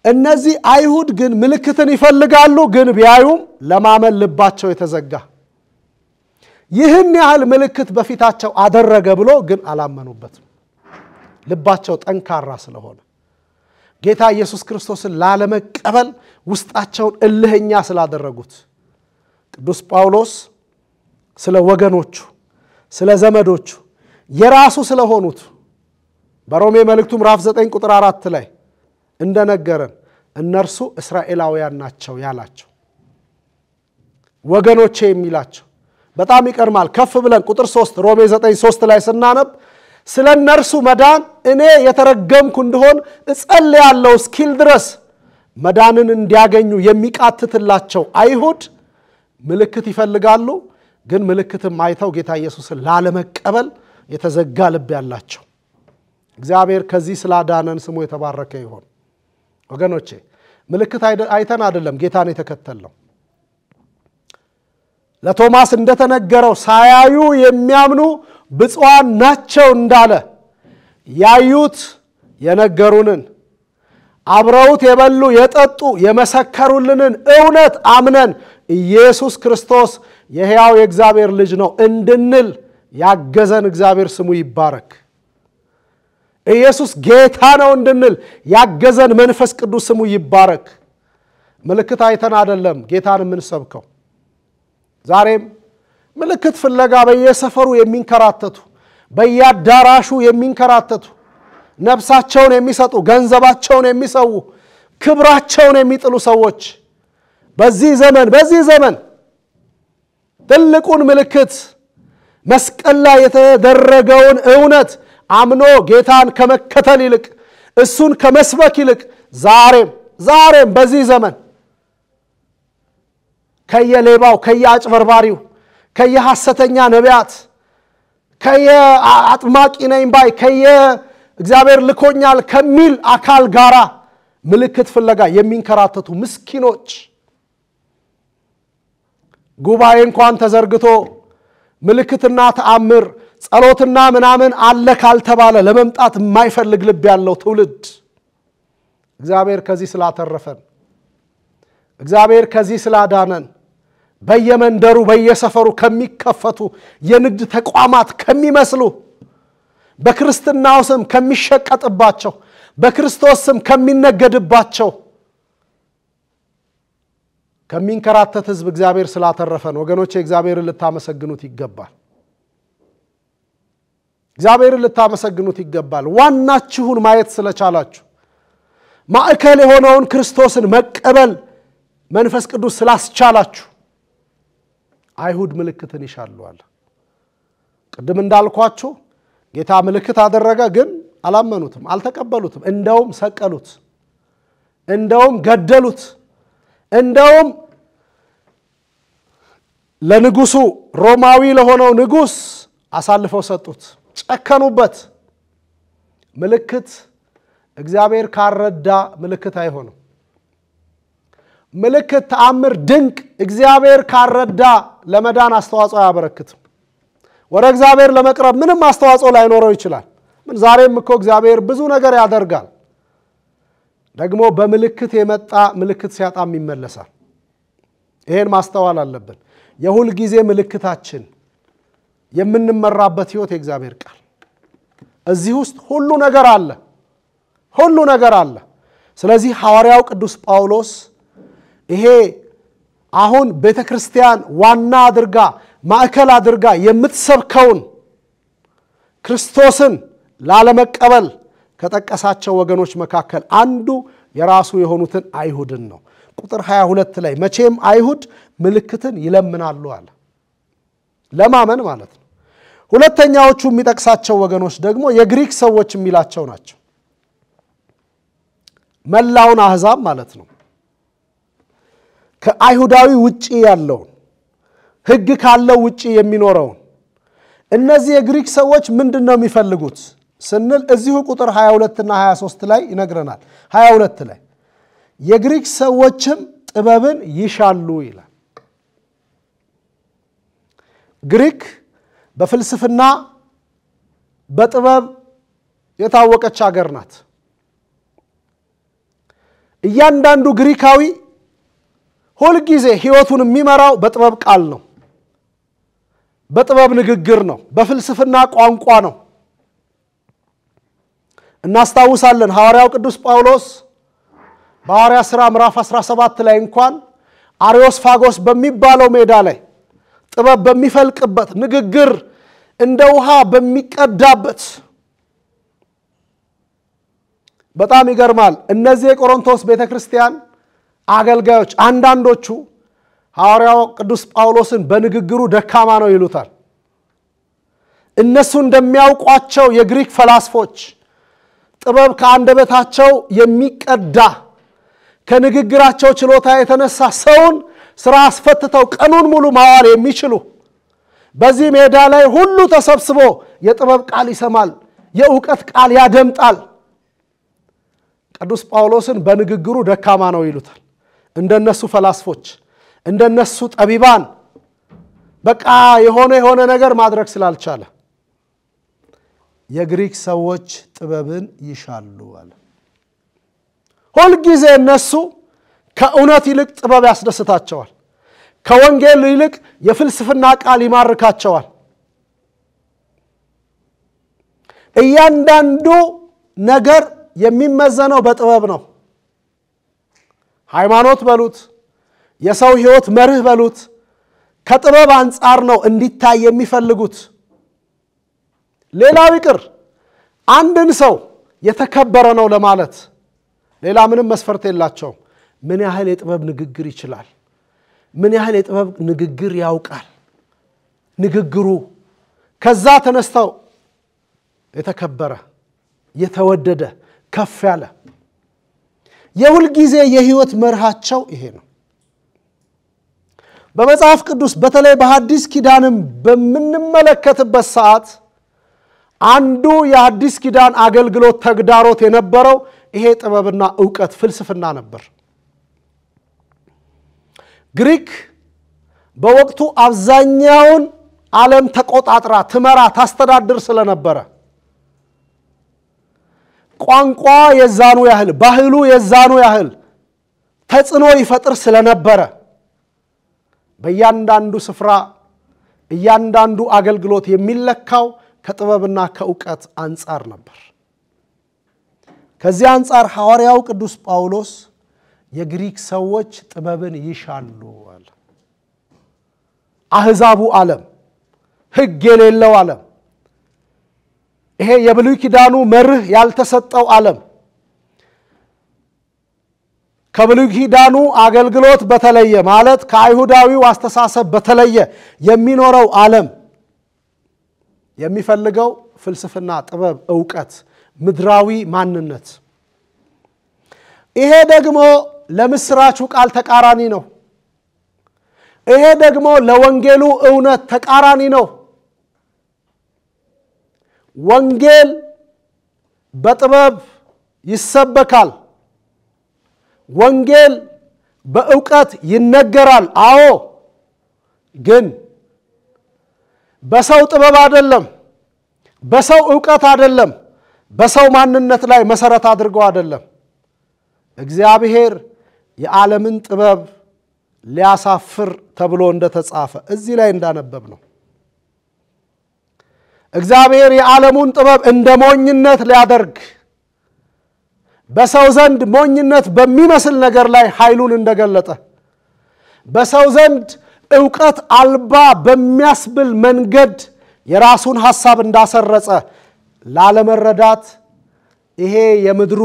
እነዚህ አይሁድ ግን ምልክትን ይፈልጋሉ፣ ግን ቢያዩም ለማመን ልባቸው የተዘጋ ይህን ያህል ምልክት በፊታቸው አደረገ ብሎ ግን አላመኑበትም። ልባቸው ጠንካራ ስለሆነ ጌታ ኢየሱስ ክርስቶስን ላለመቀበል ውስጣቸውን እልህኛ ስላደረጉት ቅዱስ ጳውሎስ ስለ ወገኖቹ ስለ ዘመዶቹ የራሱ ስለሆኑት በሮሜ መልእክቱ ምዕራፍ 9 ቁጥር 4 ላይ እንደነገረን እነርሱ እስራኤላውያን ናቸው ያላቸው ወገኖቼ የሚላቸው በጣም ይቀርማል። ከፍ ብለን ቁጥር 3 ሮሜ 9:3 ላይ ስናነብ ስለነርሱ መዳን እኔ የተረገምኩ እንደሆን እጸልያለሁ እስኪል ድረስ መዳንን እንዲያገኙ የሚቃትትላቸው አይሁድ ምልክት ይፈልጋሉ፣ ግን ምልክትም አይተው ጌታ ኢየሱስን ላለመቀበል የተዘጋ ልብ ያላቸው እግዚአብሔር ከዚህ ስላዳነን ስሙ የተባረከ ይሁን። ወገኖቼ ምልክት አይተን አይደለም ጌታን የተከተልነው። ለቶማስ እንደተነገረው ሳያዩ የሚያምኑ ብፁዓን ናቸው እንዳለ ያዩት የነገሩንን አብረውት የበሉ የጠጡ የመሰከሩልንን እውነት አምነን ኢየሱስ ክርስቶስ የሕያው የእግዚአብሔር ልጅ ነው እንድንል ያገዘን እግዚአብሔር ስሙ ይባረክ። ኢየሱስ ጌታ ነው እንድንል ያገዘን መንፈስ ቅዱስ ስሙ ይባረክ። ምልክት አይተን አይደለም ጌታን የምንሰብከው። ዛሬም ምልክት ፍለጋ በየሰፈሩ የሚንከራተቱ በየአዳራሹ የሚንከራተቱ ነፍሳቸውን የሚሰጡ ገንዘባቸውን የሚሰው ክብራቸውን የሚጥሉ ሰዎች በዚህ ዘመን ትልቁን ምልክት መስቀል ላይ የተደረገውን እውነት አምኖ ጌታን ከመከተል ይልቅ እሱን ከመስበክ ይልቅ ዛሬም በዚህ ዘመን ከየሌባው ከየአጭበርባሪው ከየሐሰተኛ ነቢያት ከየአጥማቂ ነኝ ባይ እግዚአብሔር ልኮኛል ከሚል አካል ጋራ ምልክት ፍለጋ የሚንከራተቱ ምስኪኖች ጉባኤ እንኳን ተዘርግቶ ምልክትና ተአምር ጸሎትና ምናምን አለ ካልተባለ ለመምጣት የማይፈልግ ልብ ያለው ትውልድ እግዚአብሔር ከዚህ ስላተረፈን እግዚአብሔር ከዚህ ስላዳነን በየመንደሩ በየሰፈሩ ከሚከፈቱ የንግድ ተቋማት ከሚመስሉ በክርስትናው ስም ከሚሸቀጥባቸው በክርስቶስ ስም ከሚነገድባቸው ከሚንከራተት ህዝብ እግዚአብሔር ስላተረፈን ወገኖቼ እግዚአብሔርን ልታመሰግኑት ይገባል እግዚአብሔርን ልታመሰግኑት ይገባል ዋናችሁን ማየት ስለቻላችሁ ማዕከል የሆነውን ክርስቶስን መቀበል መንፈስ ቅዱስ ስላስቻላችሁ አይሁድ ምልክትን ይሻሉ አለ ቅድም እንዳልኳችሁ ጌታ ምልክት አደረገ ግን አላመኑትም አልተቀበሉትም እንደውም ሰቀሉት እንደውም ገደሉት እንደውም ለንጉሱ ሮማዊ ለሆነው ንጉስ አሳልፈው ሰጡት ጨከኑበት ምልክት እግዚአብሔር ካረዳ ምልክት አይሆንም ምልክት ተአምር ድንቅ እግዚአብሔር ካረዳ ለመዳን አስተዋጽኦ ያበረክትም ወደ እግዚአብሔር ለመቅረብ ምንም አስተዋጽኦ ላይኖረው ይችላል ምን ዛሬም እኮ እግዚአብሔር ብዙ ነገር ያደርጋል ደግሞ በምልክት የመጣ ምልክት ሲያጣም ይመለሳል ይሄን ማስተዋል አለብን የሁል ጊዜ ምልክታችን የምንመራበት ህይወት የእግዚአብሔር ቃል እዚህ ውስጥ ሁሉ ነገር አለ ስለዚህ ሐዋርያው ቅዱስ ጳውሎስ ይሄ አሁን ቤተክርስቲያን ዋና አድርጋ ማዕከል አድርጋ የምትሰብከውን ክርስቶስን ላለመቀበል ከጠቀሳቸው ወገኖች መካከል አንዱ የራሱ የሆኑትን አይሁድን ነው ቁጥር 22 ላይ መቼም አይሁድ ምልክትን ይለምናሉ አለ ለማመን ማለት ነው ሁለተኛዎቹ የሚጠቅሳቸው ወገኖች ደግሞ የግሪክ ሰዎች የሚላቸው ናቸው መላውን አህዛብ ማለት ነው ከአይሁዳዊ ውጪ ያለው ህግ ካለው ውጪ የሚኖረው እነዚህ የግሪክ ሰዎች ምንድነው የሚፈልጉት ስንል እዚሁ ቁጥር 22 እና 23 ላይ ይነግረናል 22 ላይ የግሪክ ሰዎችም ጥበብን ይሻሉ ይላል ግሪክ በፍልስፍና በጥበብ የታወቀች ሀገር ናት እያንዳንዱ ግሪካዊ ሁሉ ጊዜ ህይወቱን የሚመራው በጥበብ ቃል ነው በጥበብ ንግግር ነው በፍልስፍና ቋንቋ ነው እናስታውሳለን ሐዋርያው ቅዱስ ጳውሎስ በሐዋርያ ሥራ ምዕራፍ 17 ላይ እንኳን አሪዮስፋጎስ በሚባለው ሜዳ ላይ ጥበብ በሚፈልቅበት ንግግር እንደ ውሃ በሚቀዳበት በጣም ይገርማል እነዚህ የቆሮንቶስ ቤተክርስቲያን አገልጋዮች አንዳንዶቹ ሐዋርያው ቅዱስ ጳውሎስን በንግግሩ ደካማ ነው ይሉታል እነሱ እንደሚያውቋቸው የግሪክ ፈላስፎች ጥበብ ከአንደበታቸው የሚቀዳ ከንግግራቸው ችሎታ የተነሳ ሰውን ስራ አስፈትተው ቀኑን ሙሉ ማዋል የሚችሉ በዚህ ሜዳ ላይ ሁሉ ተሰብስቦ የጥበብ ቃል ይሰማል የእውቀት ቃል ያደምጣል ቅዱስ ጳውሎስን በንግግሩ ደካማ ነው ይሉታል እንደነሱ ፈላስፎች እንደነሱ ጠቢባን በቃ የሆነ ነገር ማድረግ ስላልቻለ የግሪክ ሰዎች ጥበብን ይሻሉ አለ ሁሉ ጊዜ እነሱ ከእውነት ይልቅ ጥበብ ያስደስታቸዋል ከወንጌል ይልቅ የፍልስፍና ቃል ይማርካቸዋል እያንዳንዱ ነገር የሚመዘነው በጥበብ ነው ሃይማኖት በሉት የሰው ህይወት መርህ በሉት ከጥበብ አንፃር ነው እንዲታይ የሚፈልጉት ሌላው ይቅር አንድን ሰው የተከበረ ነው ለማለት ሌላ ምንም መስፈርት የላቸው ምን ያህል የጥበብ ንግግር ይችላል ምን ያህል የጥበብ ንግግር ያውቃል ንግግሩ ከዛ ተነስተው የተከበረ የተወደደ ከፍ ያለ የሁሉ ጊዜ የህይወት መርሃቸው ይሄ ነው በመጽሐፍ ቅዱስ በተለይ በሐዲስ ኪዳንም በምንመለከትበት ሰዓት አንዱ የሐዲስ ኪዳን አገልግሎት ተግዳሮት የነበረው ይሄ ጥበብና ዕውቀት ፍልስፍና ነበር። ግሪክ በወቅቱ አብዛኛውን ዓለም ተቆጣጥራ ትመራ ታስተዳድር ስለነበረ ቋንቋ የዛኑ ያህል ባህሉ የዛኑ ያህል ተጽዕኖ ይፈጥር ስለነበረ በእያንዳንዱ ስፍራ እያንዳንዱ አገልግሎት የሚለካው ከጥበብና ከዕውቀት አንፃር ነበር። ከዚህ አንፃር ሐዋርያው ቅዱስ ጳውሎስ የግሪክ ሰዎች ጥበብን ይሻሉ አለ። አሕዛቡ ዓለም ሕግ የሌለው ዓለም ይሄ የብሉይ ኪዳኑ መርህ ያልተሰጠው ዓለም ከብሉይ ኪዳኑ አገልግሎት በተለየ ማለት ከአይሁዳዊው አስተሳሰብ በተለየ የሚኖረው ዓለም የሚፈልገው ፍልስፍና፣ ጥበብ፣ ዕውቀት፣ ምድራዊ ማንነት ይሄ ደግሞ ለምስራቹ ቃል ተቃራኒ ነው። ይሄ ደግሞ ለወንጌሉ እውነት ተቃራኒ ነው። ወንጌል በጥበብ ይሰበካል። ወንጌል በዕውቀት ይነገራል። አዎ ግን በሰው ጥበብ አይደለም፣ በሰው ዕውቀት አይደለም፣ በሰው ማንነት ላይ መሰረት አድርጎ አይደለም። እግዚአብሔር የዓለምን ጥበብ ሊያሳፍር ተብሎ እንደተጻፈ እዚህ ላይ እንዳነበብ ነው። እግዚአብሔር የዓለሙን ጥበብ እንደ ሞኝነት ሊያደርግ በሰው ዘንድ ሞኝነት በሚመስል ነገር ላይ ኃይሉን እንደገለጠ በሰው ዘንድ ዕውቀት አልባ በሚያስብል መንገድ የራሱን ሐሳብ እንዳሰረጸ ላለመረዳት ይሄ የምድሩ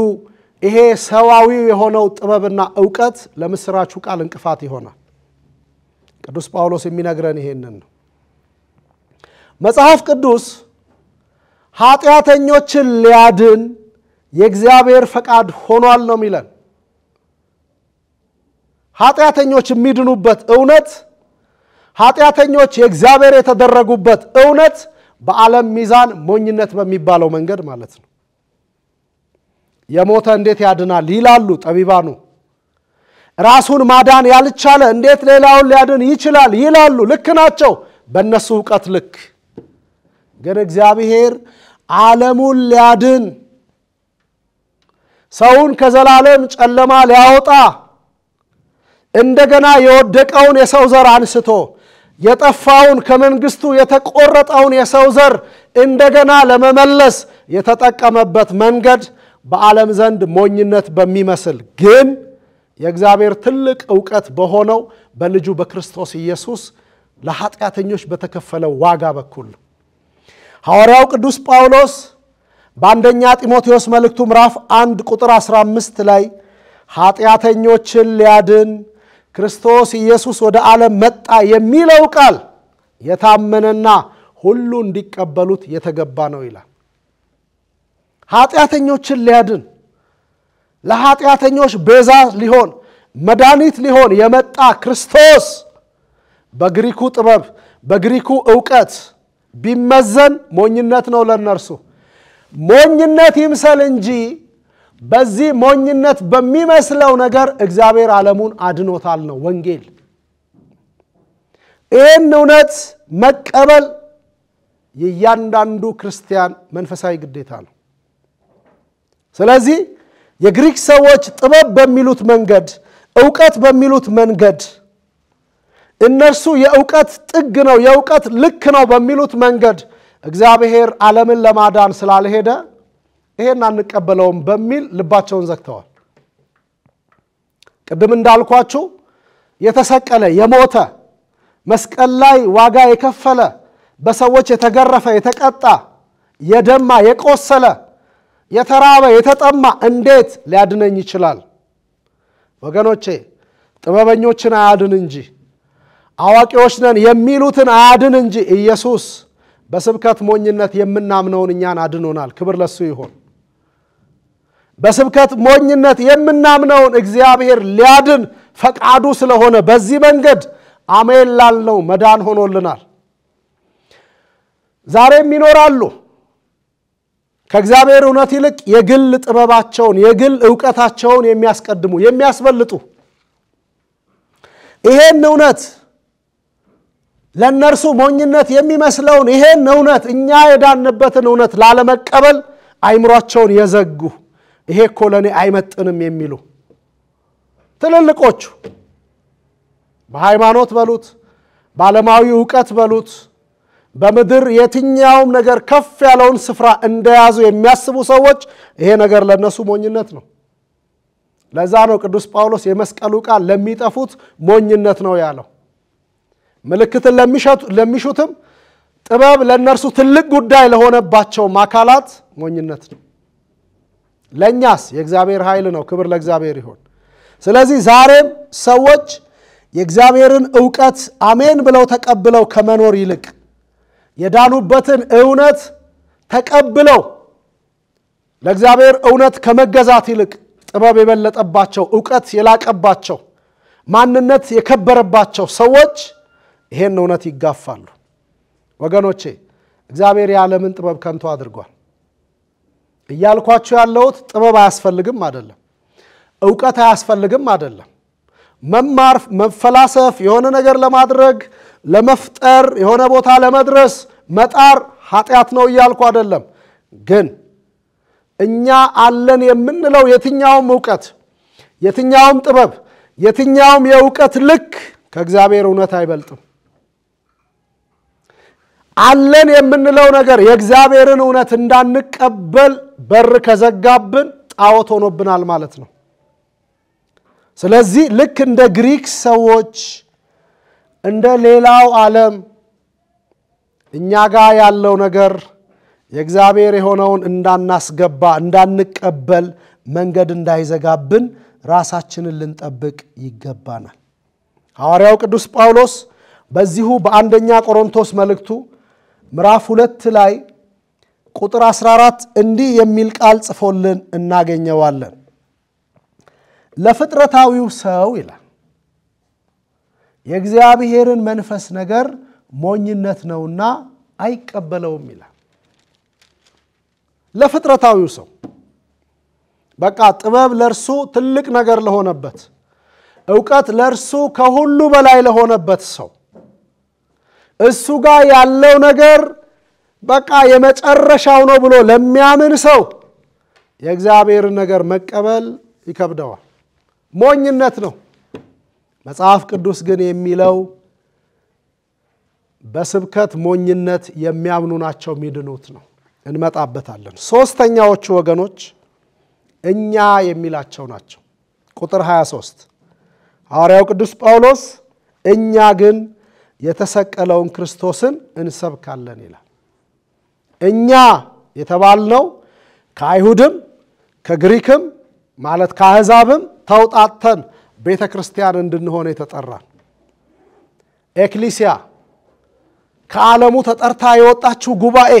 ይሄ ሰዋዊ የሆነው ጥበብና ዕውቀት ለምስራቹ ቃል እንቅፋት ይሆናል። ቅዱስ ጳውሎስ የሚነግረን ይሄንን ነው። መጽሐፍ ቅዱስ ኃጢአተኞችን ሊያድን የእግዚአብሔር ፈቃድ ሆኗል ነው የሚለን። ኃጢአተኞች የሚድኑበት እውነት ኃጢአተኞች የእግዚአብሔር የተደረጉበት እውነት በዓለም ሚዛን ሞኝነት በሚባለው መንገድ ማለት ነው። የሞተ እንዴት ያድናል ይላሉ ጠቢባኑ። ራሱን ማዳን ያልቻለ እንዴት ሌላውን ሊያድን ይችላል ይላሉ። ልክ ናቸው በእነሱ ዕውቀት ልክ። ግን እግዚአብሔር ዓለሙን ሊያድን ሰውን ከዘላለም ጨለማ ሊያወጣ እንደገና የወደቀውን የሰው ዘር አንስቶ የጠፋውን ከመንግስቱ የተቆረጠውን የሰው ዘር እንደገና ለመመለስ የተጠቀመበት መንገድ በዓለም ዘንድ ሞኝነት በሚመስል ግን የእግዚአብሔር ትልቅ ዕውቀት በሆነው በልጁ በክርስቶስ ኢየሱስ ለኃጢአተኞች በተከፈለው ዋጋ በኩል ሐዋርያው ቅዱስ ጳውሎስ በአንደኛ ጢሞቴዎስ መልእክቱ ምዕራፍ 1 ቁጥር 15 ላይ ኃጢአተኞችን ሊያድን ክርስቶስ ኢየሱስ ወደ ዓለም መጣ የሚለው ቃል የታመነና ሁሉ እንዲቀበሉት የተገባ ነው ይላል። ኃጢአተኞችን ሊያድን ለኃጢአተኞች ቤዛ ሊሆን መድኃኒት ሊሆን የመጣ ክርስቶስ በግሪኩ ጥበብ በግሪኩ ዕውቀት ቢመዘን ሞኝነት ነው ለነርሱ። ሞኝነት ይምሰል እንጂ በዚህ ሞኝነት በሚመስለው ነገር እግዚአብሔር ዓለሙን አድኖታል ነው ወንጌል። ይህን እውነት መቀበል የእያንዳንዱ ክርስቲያን መንፈሳዊ ግዴታ ነው። ስለዚህ የግሪክ ሰዎች ጥበብ በሚሉት መንገድ ዕውቀት በሚሉት መንገድ እነርሱ የዕውቀት ጥግ ነው የዕውቀት ልክ ነው በሚሉት መንገድ እግዚአብሔር ዓለምን ለማዳን ስላልሄደ ይሄን አንቀበለውም በሚል ልባቸውን ዘግተዋል። ቅድም እንዳልኳችሁ የተሰቀለ የሞተ መስቀል ላይ ዋጋ የከፈለ በሰዎች የተገረፈ የተቀጣ የደማ የቆሰለ የተራበ የተጠማ እንዴት ሊያድነኝ ይችላል? ወገኖቼ ጥበበኞችን አያድን እንጂ አዋቂዎች ነን የሚሉትን አያድን እንጂ ኢየሱስ በስብከት ሞኝነት የምናምነውን እኛን አድኖናል። ክብር ለሱ ይሁን። በስብከት ሞኝነት የምናምነውን እግዚአብሔር ሊያድን ፈቃዱ ስለሆነ በዚህ መንገድ አሜን ላልነው መዳን ሆኖልናል። ዛሬም ይኖራሉ ከእግዚአብሔር እውነት ይልቅ የግል ጥበባቸውን የግል ዕውቀታቸውን የሚያስቀድሙ የሚያስበልጡ ይሄን እውነት ለነርሱ ሞኝነት የሚመስለውን ይሄን እውነት እኛ የዳንበትን እውነት ላለመቀበል አይምሯቸውን የዘጉ ይሄ እኮ ለኔ አይመጥንም የሚሉ ትልልቆቹ በሃይማኖት በሉት በዓለማዊ ዕውቀት በሉት በምድር የትኛውም ነገር ከፍ ያለውን ስፍራ እንደያዙ የሚያስቡ ሰዎች ይሄ ነገር ለነሱ ሞኝነት ነው። ለዛ ነው ቅዱስ ጳውሎስ የመስቀሉ ቃል ለሚጠፉት ሞኝነት ነው ያለው። ምልክትን ለሚሹትም ጥበብ ለነርሱ ትልቅ ጉዳይ ለሆነባቸው አካላት ሞኝነት ነው። ለኛስ የእግዚአብሔር ኃይል ነው። ክብር ለእግዚአብሔር ይሁን። ስለዚህ ዛሬም ሰዎች የእግዚአብሔርን ዕውቀት አሜን ብለው ተቀብለው ከመኖር ይልቅ የዳኑበትን እውነት ተቀብለው ለእግዚአብሔር እውነት ከመገዛት ይልቅ ጥበብ የበለጠባቸው ዕውቀት የላቀባቸው ማንነት የከበረባቸው ሰዎች ይሄን እውነት ይጋፋሉ። ወገኖቼ እግዚአብሔር የዓለምን ጥበብ ከንቱ አድርጓል እያልኳችሁ ያለሁት ጥበብ አያስፈልግም አይደለም፣ ዕውቀት አያስፈልግም አይደለም። መማር መፈላሰፍ የሆነ ነገር ለማድረግ ለመፍጠር የሆነ ቦታ ለመድረስ መጣር ኃጢአት ነው እያልኩ አይደለም። ግን እኛ አለን የምንለው የትኛውም ዕውቀት የትኛውም ጥበብ የትኛውም የዕውቀት ልክ ከእግዚአብሔር እውነት አይበልጥም። አለን የምንለው ነገር የእግዚአብሔርን እውነት እንዳንቀበል በር ከዘጋብን ጣዖት ሆኖብናል ማለት ነው። ስለዚህ ልክ እንደ ግሪክ ሰዎች እንደ ሌላው ዓለም እኛ ጋር ያለው ነገር የእግዚአብሔር የሆነውን እንዳናስገባ እንዳንቀበል መንገድ እንዳይዘጋብን ራሳችንን ልንጠብቅ ይገባናል። ሐዋርያው ቅዱስ ጳውሎስ በዚሁ በአንደኛ ቆሮንቶስ መልእክቱ ምዕራፍ 2 ላይ ቁጥር 14 እንዲህ የሚል ቃል ጽፎልን እናገኘዋለን። ለፍጥረታዊው ሰው ይላል የእግዚአብሔርን መንፈስ ነገር ሞኝነት ነውና አይቀበለውም ይላል። ለፍጥረታዊው ሰው በቃ ጥበብ ለርሱ ትልቅ ነገር ለሆነበት ዕውቀት ለርሱ ከሁሉ በላይ ለሆነበት ሰው እሱ ጋር ያለው ነገር በቃ የመጨረሻው ነው ብሎ ለሚያምን ሰው የእግዚአብሔር ነገር መቀበል ይከብደዋል፣ ሞኝነት ነው። መጽሐፍ ቅዱስ ግን የሚለው በስብከት ሞኝነት የሚያምኑ ናቸው የሚድኑት ነው። እንመጣበታለን። ሶስተኛዎቹ ወገኖች እኛ የሚላቸው ናቸው። ቁጥር 23 ሐዋርያው ቅዱስ ጳውሎስ እኛ ግን የተሰቀለውን ክርስቶስን እንሰብካለን ይላል። እኛ የተባልነው ከአይሁድም ከግሪክም ማለት ከአሕዛብም ተውጣተን ቤተክርስቲያን እንድንሆን የተጠራን ኤክሊሲያ ከዓለሙ ተጠርታ የወጣችው ጉባኤ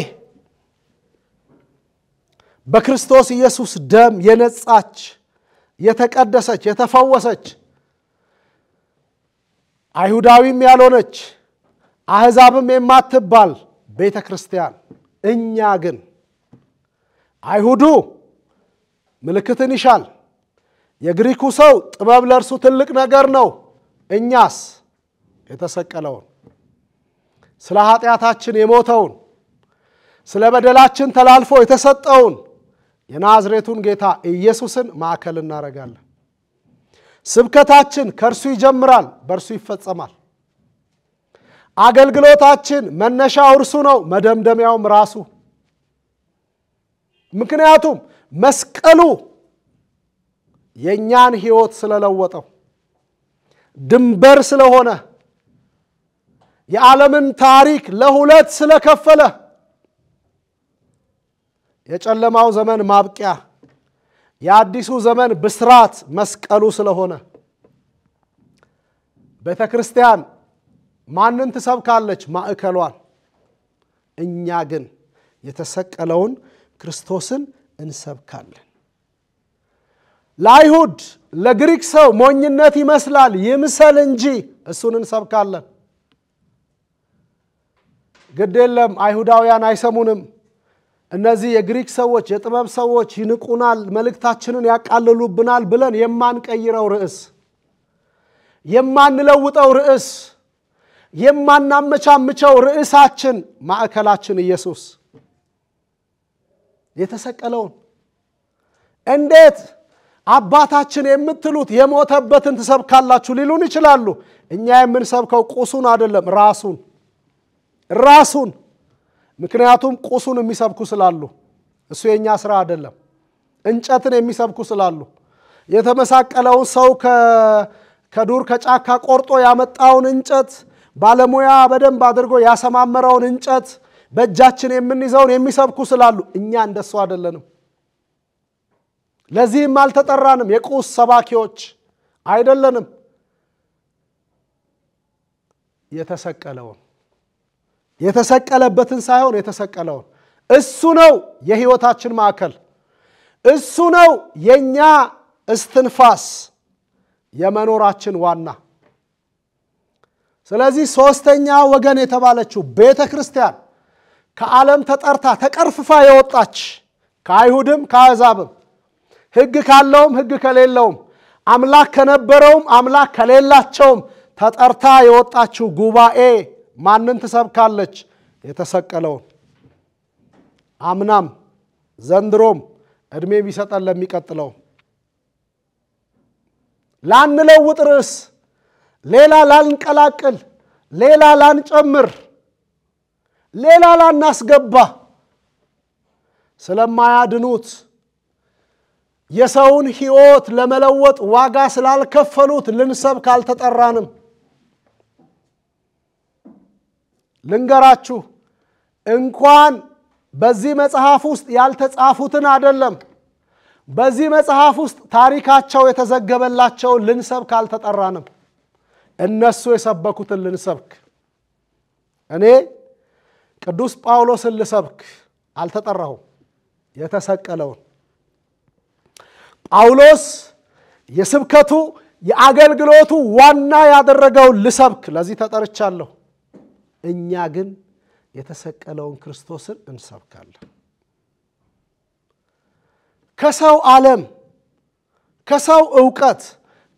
በክርስቶስ ኢየሱስ ደም የነጻች የተቀደሰች የተፈወሰች አይሁዳዊም ያልሆነች አሕዛብም የማትባል ቤተክርስቲያን እኛ ግን አይሁዱ ምልክትን ይሻል፣ የግሪኩ ሰው ጥበብ ለርሱ ትልቅ ነገር ነው። እኛስ የተሰቀለውን ስለ ኃጢአታችን የሞተውን ስለ በደላችን ተላልፎ የተሰጠውን የናዝሬቱን ጌታ ኢየሱስን ማዕከል እናደርጋለን። ስብከታችን ከርሱ ይጀምራል፣ በርሱ ይፈጸማል። አገልግሎታችን መነሻው እርሱ ነው፣ መደምደሚያውም ራሱ። ምክንያቱም መስቀሉ የኛን ሕይወት ስለለወጠው ድንበር ስለሆነ የዓለምን ታሪክ ለሁለት ስለከፈለ የጨለማው ዘመን ማብቂያ የአዲሱ ዘመን ብስራት መስቀሉ ስለሆነ ቤተክርስቲያን ማንን ትሰብካለች? ማዕከሏን። እኛ ግን የተሰቀለውን ክርስቶስን እንሰብካለን። ለአይሁድ ለግሪክ ሰው ሞኝነት ይመስላል ይምሰል እንጂ እሱን እንሰብካለን። ግዴለም አይሁዳውያን አይሰሙንም። እነዚህ የግሪክ ሰዎች የጥበብ ሰዎች ይንቁናል፣ መልእክታችንን ያቃልሉብናል ብለን የማንቀይረው ርዕስ፣ የማንለውጠው ርዕስ፣ የማናመቻምቸው ርዕሳችን ማዕከላችን ኢየሱስ የተሰቀለውን እንዴት አባታችን የምትሉት የሞተበትን ተሰብካላችሁ ሊሉን ይችላሉ። እኛ የምንሰብከው ቁሱን አይደለም ራሱን ምክንያቱም ቁሱን የሚሰብኩ ስላሉ እሱ የኛ ስራ አይደለም። እንጨትን የሚሰብኩ ስላሉ የተመሳቀለውን ሰው ከዱር ከጫካ ቆርጦ ያመጣውን እንጨት ባለሙያ በደንብ አድርጎ ያሰማመረውን እንጨት በእጃችን የምንይዘውን የሚሰብኩ ስላሉ እኛ እንደሱ አይደለንም። ለዚህም አልተጠራንም። የቁስ ሰባኪዎች አይደለንም። የተሰቀለበትን ሳይሆን የተሰቀለውን እሱ ነው የህይወታችን ማዕከል። እሱ ነው የኛ እስትንፋስ የመኖራችን ዋና። ስለዚህ ሶስተኛ ወገን የተባለችው ቤተክርስቲያን ከዓለም ተጠርታ ተቀርፍፋ የወጣች ከአይሁድም ከአሕዛብም ሕግ ካለውም ሕግ ከሌለውም አምላክ ከነበረውም አምላክ ከሌላቸውም ተጠርታ የወጣችው ጉባኤ ማንን ትሰብካለች? የተሰቀለውን። አምናም ዘንድሮም እድሜ ቢሰጠን ለሚቀጥለው ላንለውጥ ርዕስ ሌላ ላንቀላቅል ሌላ ላንጨምር ሌላ ላናስገባ ስለማያድኑት የሰውን ሕይወት ለመለወጥ ዋጋ ስላልከፈሉት ልንሰብክ አልተጠራንም። ልንገራችሁ እንኳን በዚህ መጽሐፍ ውስጥ ያልተጻፉትን አይደለም በዚህ መጽሐፍ ውስጥ ታሪካቸው የተዘገበላቸው ልንሰብክ አልተጠራንም። እነሱ የሰበኩትን ልንሰብክ እኔ ቅዱስ ጳውሎስን ልሰብክ አልተጠራሁም። የተሰቀለውን ጳውሎስ የስብከቱ የአገልግሎቱ ዋና ያደረገው ልሰብክ ለዚህ ተጠርቻለሁ። እኛ ግን የተሰቀለውን ክርስቶስን እንሰብካለን። ከሰው ዓለም ከሰው ዕውቀት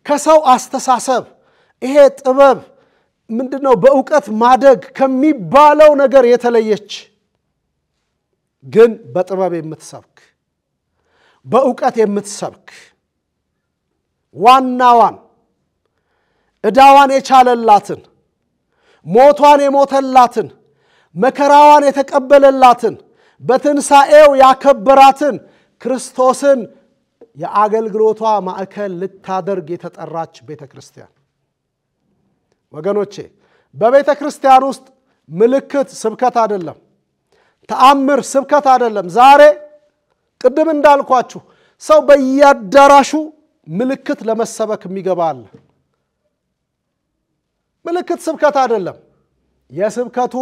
ከሰው አስተሳሰብ ይሄ ጥበብ ምንድነው በዕውቀት ማደግ ከሚባለው ነገር የተለየች ግን በጥበብ የምትሰብክ በዕውቀት የምትሰብክ ዋናዋን ዕዳዋን የቻለላትን ሞቷን የሞተላትን መከራዋን የተቀበለላትን በትንሣኤው ያከበራትን ክርስቶስን የአገልግሎቷ ማዕከል ልታደርግ የተጠራች ቤተክርስቲያን። ወገኖቼ በቤተክርስቲያን ውስጥ ምልክት ስብከት አይደለም፣ ተአምር ስብከት አይደለም። ዛሬ ቅድም እንዳልኳችሁ ሰው በየአዳራሹ ምልክት ለመሰበክ የሚገባ አለ። ምልክት ስብከት አይደለም። የስብከቱ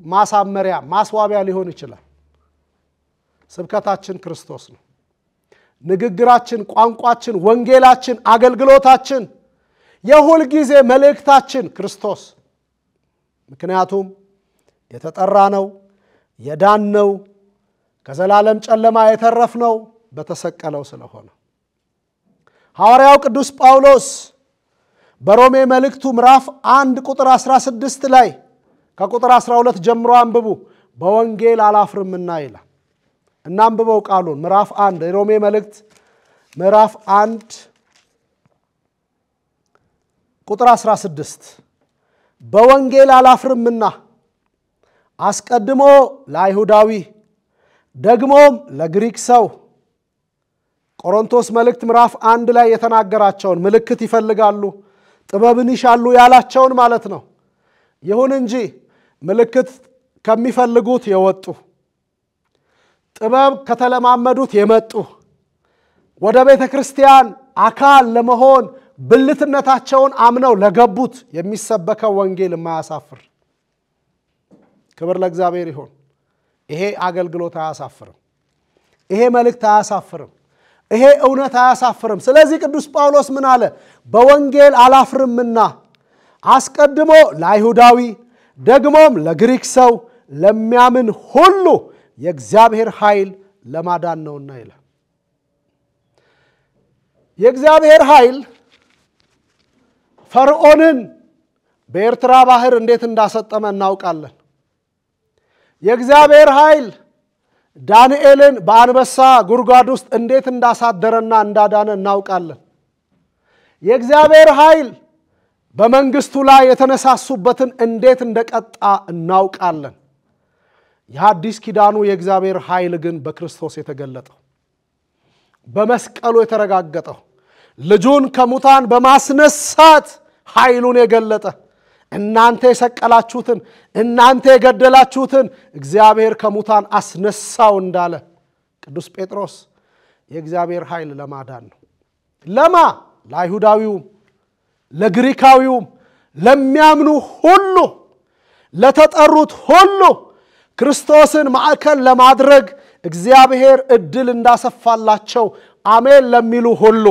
ማሳመሪያ ማስዋቢያ ሊሆን ይችላል። ስብከታችን ክርስቶስ ነው። ንግግራችን፣ ቋንቋችን፣ ወንጌላችን፣ አገልግሎታችን የሁል ጊዜ መልእክታችን ክርስቶስ። ምክንያቱም የተጠራነው የዳነው ከዘላለም ጨለማ የተረፍነው በተሰቀለው ስለሆነ ሐዋርያው ቅዱስ ጳውሎስ በሮሜ መልእክቱ ምዕራፍ 1 ቁጥር 16 ላይ ከቁጥር 12 ጀምሮ አንብቡ። በወንጌል አላፍርምና ይላል። እናንብበው ቃሉን። ምዕራፍ 1 የሮሜ መልእክት ምዕራፍ 1 ቁጥር 16 በወንጌል አላፍርምና አስቀድሞ ለአይሁዳዊ ደግሞም ለግሪክ ሰው ቆሮንቶስ መልእክት ምዕራፍ 1 ላይ የተናገራቸውን ምልክት ይፈልጋሉ ጥበብን ይሻሉ ያላቸውን ማለት ነው። ይሁን እንጂ ምልክት ከሚፈልጉት የወጡ ጥበብ ከተለማመዱት የመጡ ወደ ቤተክርስቲያን አካል ለመሆን ብልትነታቸውን አምነው ለገቡት የሚሰበከው ወንጌል የማያሳፍር ክብር ለእግዚአብሔር ይሁን። ይሄ አገልግሎት አያሳፍርም። ይሄ መልእክት አያሳፍርም። ይሄ እውነት አያሳፍርም። ስለዚህ ቅዱስ ጳውሎስ ምን አለ? በወንጌል አላፍርምና አስቀድሞ ለአይሁዳዊ ደግሞም ለግሪክ ሰው ለሚያምን ሁሉ የእግዚአብሔር ኃይል ለማዳን ነውና ይላል። የእግዚአብሔር ኃይል ፈርዖንን በኤርትራ ባህር እንዴት እንዳሰጠመ እናውቃለን። የእግዚአብሔር ኃይል ዳንኤልን በአንበሳ ጉድጓድ ውስጥ እንዴት እንዳሳደረና እንዳዳነ እናውቃለን። የእግዚአብሔር ኃይል በመንግስቱ ላይ የተነሳሱበትን እንዴት እንደቀጣ እናውቃለን። የሐዲስ ኪዳኑ የእግዚአብሔር ኃይል ግን በክርስቶስ የተገለጠው በመስቀሉ የተረጋገጠው ልጁን ከሙታን በማስነሳት ኃይሉን የገለጠ እናንተ የሰቀላችሁትን እናንተ የገደላችሁትን እግዚአብሔር ከሙታን አስነሳው እንዳለ ቅዱስ ጴጥሮስ የእግዚአብሔር ኃይል ለማዳን ነው። ለማ ለአይሁዳዊውም ለግሪካዊውም ለሚያምኑ ሁሉ ለተጠሩት ሁሉ ክርስቶስን ማዕከል ለማድረግ እግዚአብሔር እድል እንዳሰፋላቸው አሜን ለሚሉ ሁሉ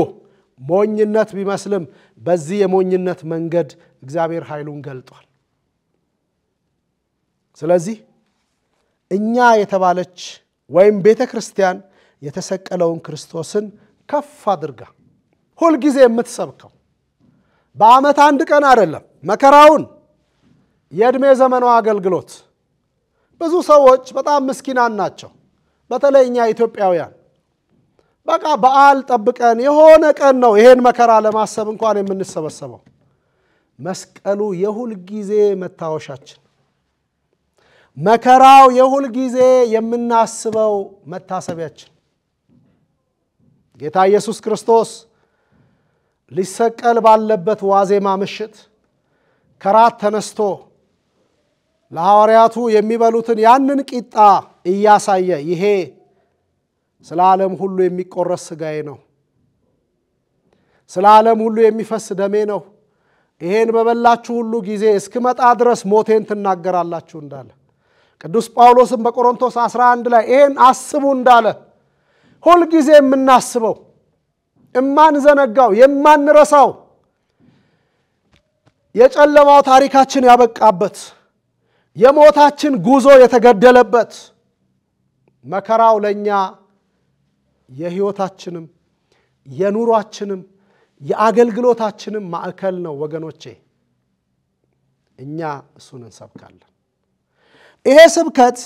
ሞኝነት ቢመስልም በዚህ የሞኝነት መንገድ እግዚአብሔር ኃይሉን ገልጧል። ስለዚህ እኛ የተባለች ወይም ቤተክርስቲያን የተሰቀለውን ክርስቶስን ከፍ አድርጋ ሁሉ ጊዜ የምትሰብከው በአመት አንድ ቀን አይደለም መከራውን የእድሜ ዘመኑ አገልግሎት ብዙ ሰዎች በጣም ምስኪናን ናቸው። በተለይኛ ኢትዮጵያውያን በቃ በዓል ጠብቀን የሆነ ቀን ነው ይሄን መከራ ለማሰብ እንኳን የምንሰበሰበው። መስቀሉ የሁል ጊዜ መታወሻችን መከራው የሁል ጊዜ የምናስበው መታሰቢያችን ጌታ ኢየሱስ ክርስቶስ ሊሰቀል ባለበት ዋዜማ ምሽት ከራት ተነስቶ ለሐዋርያቱ የሚበሉትን ያንን ቂጣ እያሳየ ይሄ ስለ ዓለም ሁሉ የሚቆረስ ሥጋዬ ነው ስለ ዓለም ሁሉ የሚፈስ ደሜ ነው ይሄን በበላችሁ ሁሉ ጊዜ እስክመጣ ድረስ ሞቴን ትናገራላችሁ እንዳለ ቅዱስ ጳውሎስም በቆሮንቶስ 11 ላይ ይሄን አስቡ እንዳለ ሁሉ ጊዜ የምናስበው የማንዘነጋው የማንረሳው የጨለማው ታሪካችን ያበቃበት የሞታችን ጉዞ የተገደለበት መከራው ለኛ የህይወታችንም የኑሯችንም የአገልግሎታችንም ማዕከል ነው ወገኖቼ። እኛ እሱን እንሰብካለን። ይሄ ስብከት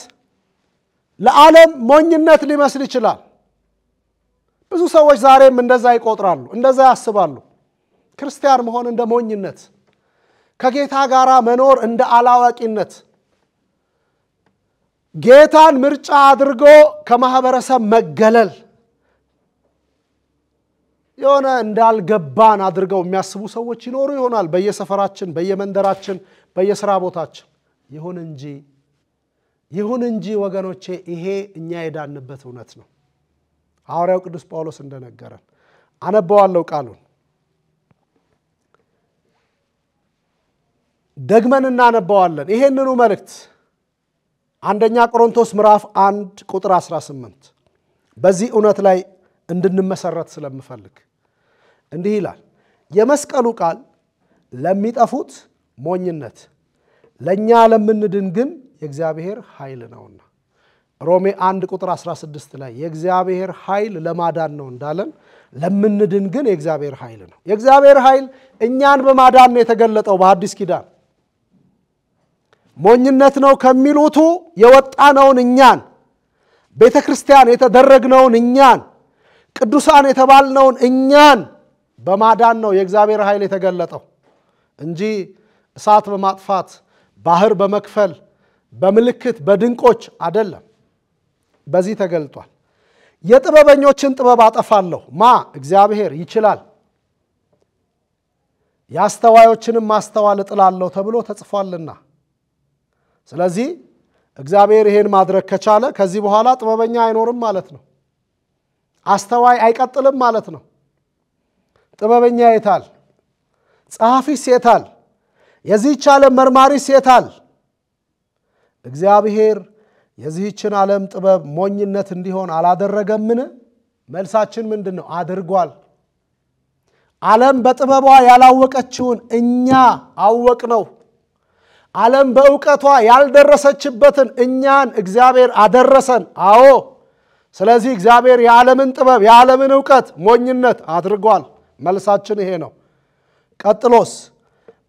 ለዓለም ሞኝነት ሊመስል ይችላል። ብዙ ሰዎች ዛሬም እንደዛ ይቆጥራሉ፣ እንደዛ ያስባሉ። ክርስቲያን መሆን እንደ ሞኝነት፣ ከጌታ ጋር መኖር እንደ አላዋቂነት፣ ጌታን ምርጫ አድርጎ ከማህበረሰብ መገለል የሆነ እንዳልገባን አድርገው የሚያስቡ ሰዎች ይኖሩ ይሆናል በየሰፈራችን በየመንደራችን በየሥራ ቦታችን። ይሁን እንጂ ወገኖቼ ይሄ እኛ የዳንበት እውነት ነው። ሐዋርያው ቅዱስ ጳውሎስ እንደነገረን አነበዋለሁ ቃሉን ደግመን እናነበዋለን። ይሄንኑ መልእክት አንደኛ ቆሮንቶስ ምዕራፍ 1 ቁጥር 18 በዚህ እውነት ላይ እንድንመሰረት ስለምፈልግ እንዲህ ይላል። የመስቀሉ ቃል ለሚጠፉት ሞኝነት ለኛ ለምንድን ግን የእግዚአብሔር ኃይል ነውና ሮሜ 1 ቁጥር 16 ላይ የእግዚአብሔር ኃይል ለማዳን ነው እንዳለን ለምንድን ግን የእግዚአብሔር ኃይል ነው። የእግዚአብሔር ኃይል እኛን በማዳን ነው የተገለጠው በአዲስ ኪዳን። ሞኝነት ነው ከሚሉቱ የወጣነውን እኛን ቤተክርስቲያን የተደረግነውን እኛን ቅዱሳን የተባልነውን እኛን በማዳን ነው የእግዚአብሔር ኃይል የተገለጠው እንጂ እሳት በማጥፋት ባህር በመክፈል በመልእክት በድንቆች አይደለም። በዚህ ተገልጧል። የጥበበኞችን ጥበብ አጠፋለሁ እግዚአብሔር ይችላል፣ ያስተዋዮችንም ማስተዋል እጥላለሁ ተብሎ ተጽፏልና። ስለዚህ እግዚአብሔር ይሄን ማድረግ ከቻለ ከዚህ በኋላ ጥበበኛ አይኖርም ማለት ነው። አስተዋይ አይቀጥልም ማለት ነው። ጥበበኛ የታል? ጸሐፊስ የታል? የዚህች ዓለም መርማሪስ የታል? እግዚአብሔር የዚህችን ዓለም ጥበብ ሞኝነት እንዲሆን አላደረገምን? መልሳችን ምንድነው? አድርጓል። ዓለም በጥበቧ ያላወቀችውን እኛ አወቅነው። ዓለም በእውቀቷ ያልደረሰችበትን እኛን እግዚአብሔር አደረሰን። አዎ፣ ስለዚህ እግዚአብሔር የዓለምን ጥበብ የዓለምን ዕውቀት ሞኝነት አድርጓል። መልሳችን ይሄ ነው። ቀጥሎስ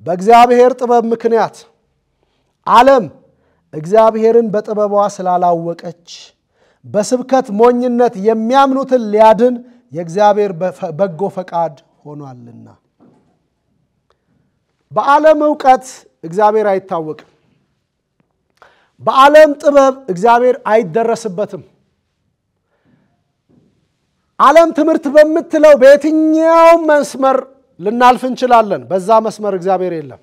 በእግዚአብሔር ጥበብ ምክንያት ዓለም እግዚአብሔርን በጥበቧ ስላላወቀች በስብከት ሞኝነት የሚያምኑትን ሊያድን የእግዚአብሔር በጎ ፈቃድ ሆኗልና። በዓለም ዕውቀት እግዚአብሔር አይታወቅም። በዓለም ጥበብ እግዚአብሔር አይደረስበትም። ዓለም ትምህርት በምትለው በየትኛው መስመር ልናልፍ እንችላለን። በዛ መስመር እግዚአብሔር የለም፣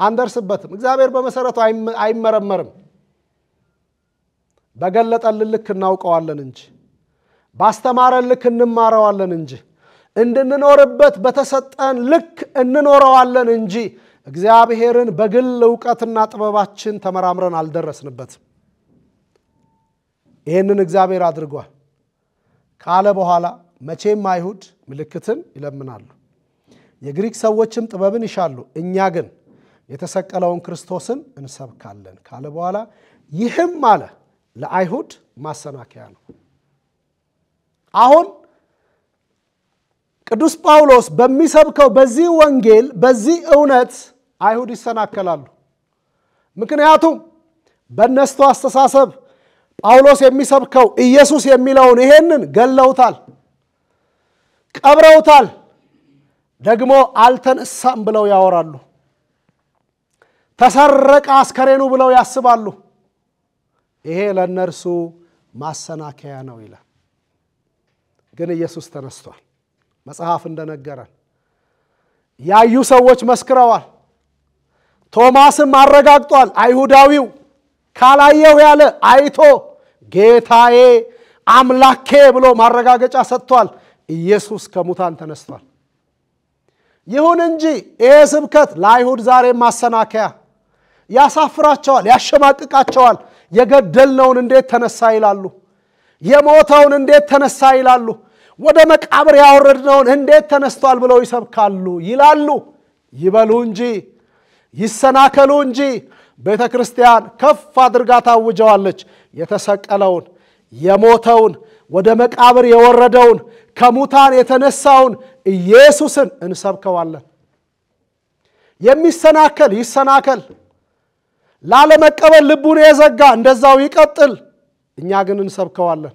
አንደርስበትም። እግዚአብሔር በመሰረቱ አይመረመርም። በገለጠልን ልክ እናውቀዋለን እንጂ፣ ባስተማረን ልክ እንማረዋለን እንጂ፣ እንድንኖርበት በተሰጠን ልክ እንኖረዋለን እንጂ እግዚአብሔርን በግል ዕውቀትና ጥበባችን ተመራምረን አልደረስንበትም። ይህንን እግዚአብሔር አድርጓል ካለ በኋላ መቼም አይሁድ ምልክትን ይለምናሉ፣ የግሪክ ሰዎችም ጥበብን ይሻሉ፣ እኛ ግን የተሰቀለውን ክርስቶስን እንሰብካለን ካለ በኋላ ይህም አለ ለአይሁድ ማሰናከያ ነው። አሁን ቅዱስ ጳውሎስ በሚሰብከው በዚህ ወንጌል በዚህ እውነት አይሁድ ይሰናከላሉ። ምክንያቱም በእነሱ አስተሳሰብ ጳውሎስ የሚሰብከው ኢየሱስ የሚለውን ይሄንን ገለውታል፣ ቀብረውታል፣ ደግሞ አልተነሳም ብለው ያወራሉ። ተሰረቀ አስከሬኑ ብለው ያስባሉ። ይሄ ለነርሱ ማሰናከያ ነው ይላል። ግን ኢየሱስ ተነስቷል። መጽሐፍ እንደነገረን ያዩ ሰዎች መስክረዋል። ቶማስም አረጋግጧል። አይሁዳዊው ካላየው ያለ አይቶ ጌታዬ አምላኬ ብሎ ማረጋገጫ ሰጥቷል። ኢየሱስ ከሙታን ተነስቷል። ይሁን እንጂ ይሄ ስብከት ለአይሁድ ዛሬ ማሰናከያ ያሳፍራቸዋል፣ ያሸማቅቃቸዋል። የገደልነውን እንዴት ተነሳ ይላሉ። የሞተውን እንዴት ተነሳ ይላሉ። ወደ መቃብር ያወረድነውን እንዴት ተነስቷል ብለው ይሰብካሉ ይላሉ። ይበሉ እንጂ ይሰናከሉ እንጂ ቤተክርስቲያን ከፍ አድርጋ ታውጀዋለች። የተሰቀለውን የሞተውን ወደ መቃብር የወረደውን ከሙታን የተነሳውን ኢየሱስን እንሰብከዋለን። የሚሰናከል ይሰናከል፣ ላለመቀበል ልቡን የዘጋ እንደዛው ይቀጥል፣ እኛ ግን እንሰብከዋለን።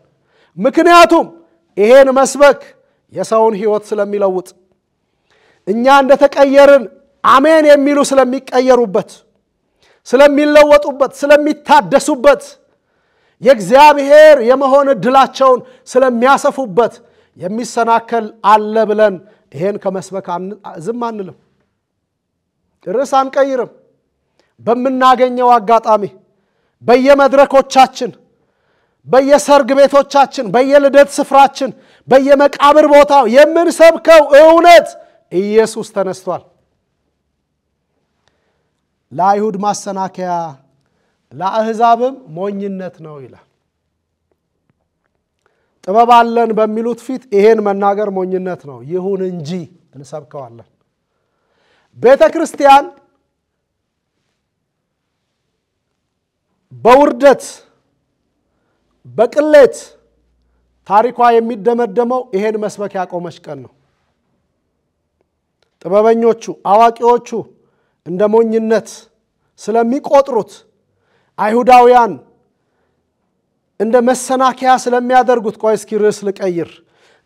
ምክንያቱም ይሄን መስበክ የሰውን ሕይወት ስለሚለውጥ፣ እኛ እንደተቀየርን አሜን የሚሉ ስለሚቀየሩበት፣ ስለሚለወጡበት፣ ስለሚታደሱበት፣ የእግዚአብሔር የመሆን ዕድላቸውን ስለሚያሰፉበት የሚሰናከል አለ ብለን ይሄን ከመስበክ ዝም አንልም፣ ርዕስ አንቀይርም። በምናገኘው አጋጣሚ በየመድረኮቻችን፣ በየሰርግ ቤቶቻችን፣ በየልደት ስፍራችን፣ በየመቃብር ቦታው የምንሰብከው እውነት ኢየሱስ ተነስቷል። ለአይሁድ ማሰናከያ ለአሕዛብም ሞኝነት ነው ይላል። ጥበብ አለን በሚሉት ፊት ይሄን መናገር ሞኝነት ነው። ይሁን እንጂ እንሰብከዋለን። ቤተ ክርስቲያን በውርደት በቅሌት ታሪኳ የሚደመደመው ይሄን መስበክ ያቆመች ቀን ነው። ጥበበኞቹ አዋቂዎቹ እንደ ሞኝነት ስለሚቆጥሩት አይሁዳውያን እንደ መሰናከያ ስለሚያደርጉት ቆይ እስኪ ርዕስ ልቀይር፣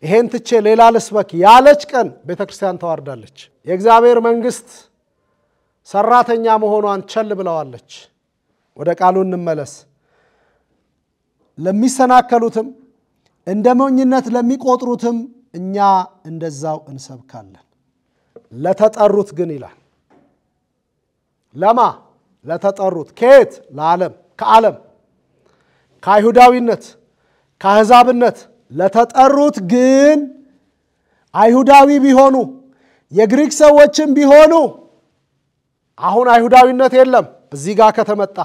ይሄን ትቼ ሌላ ልስበክ ያለች ቀን ቤተክርስቲያን ተዋርዳለች። የእግዚአብሔር መንግስት ሰራተኛ መሆኗን ቸል ብለዋለች። ወደ ቃሉ እንመለስ። ለሚሰናከሉትም እንደ ሞኝነት ለሚቆጥሩትም እኛ እንደዛው እንሰብካለን። ለተጠሩት ግን ይላል። ለማ ለተጠሩት ከየት? ለዓለም፣ ከዓለም፣ ከአይሁዳዊነት፣ ከአሕዛብነት ለተጠሩት ግን አይሁዳዊ ቢሆኑ የግሪክ ሰዎችም ቢሆኑ አሁን አይሁዳዊነት የለም እዚህ ጋር ከተመጣ፣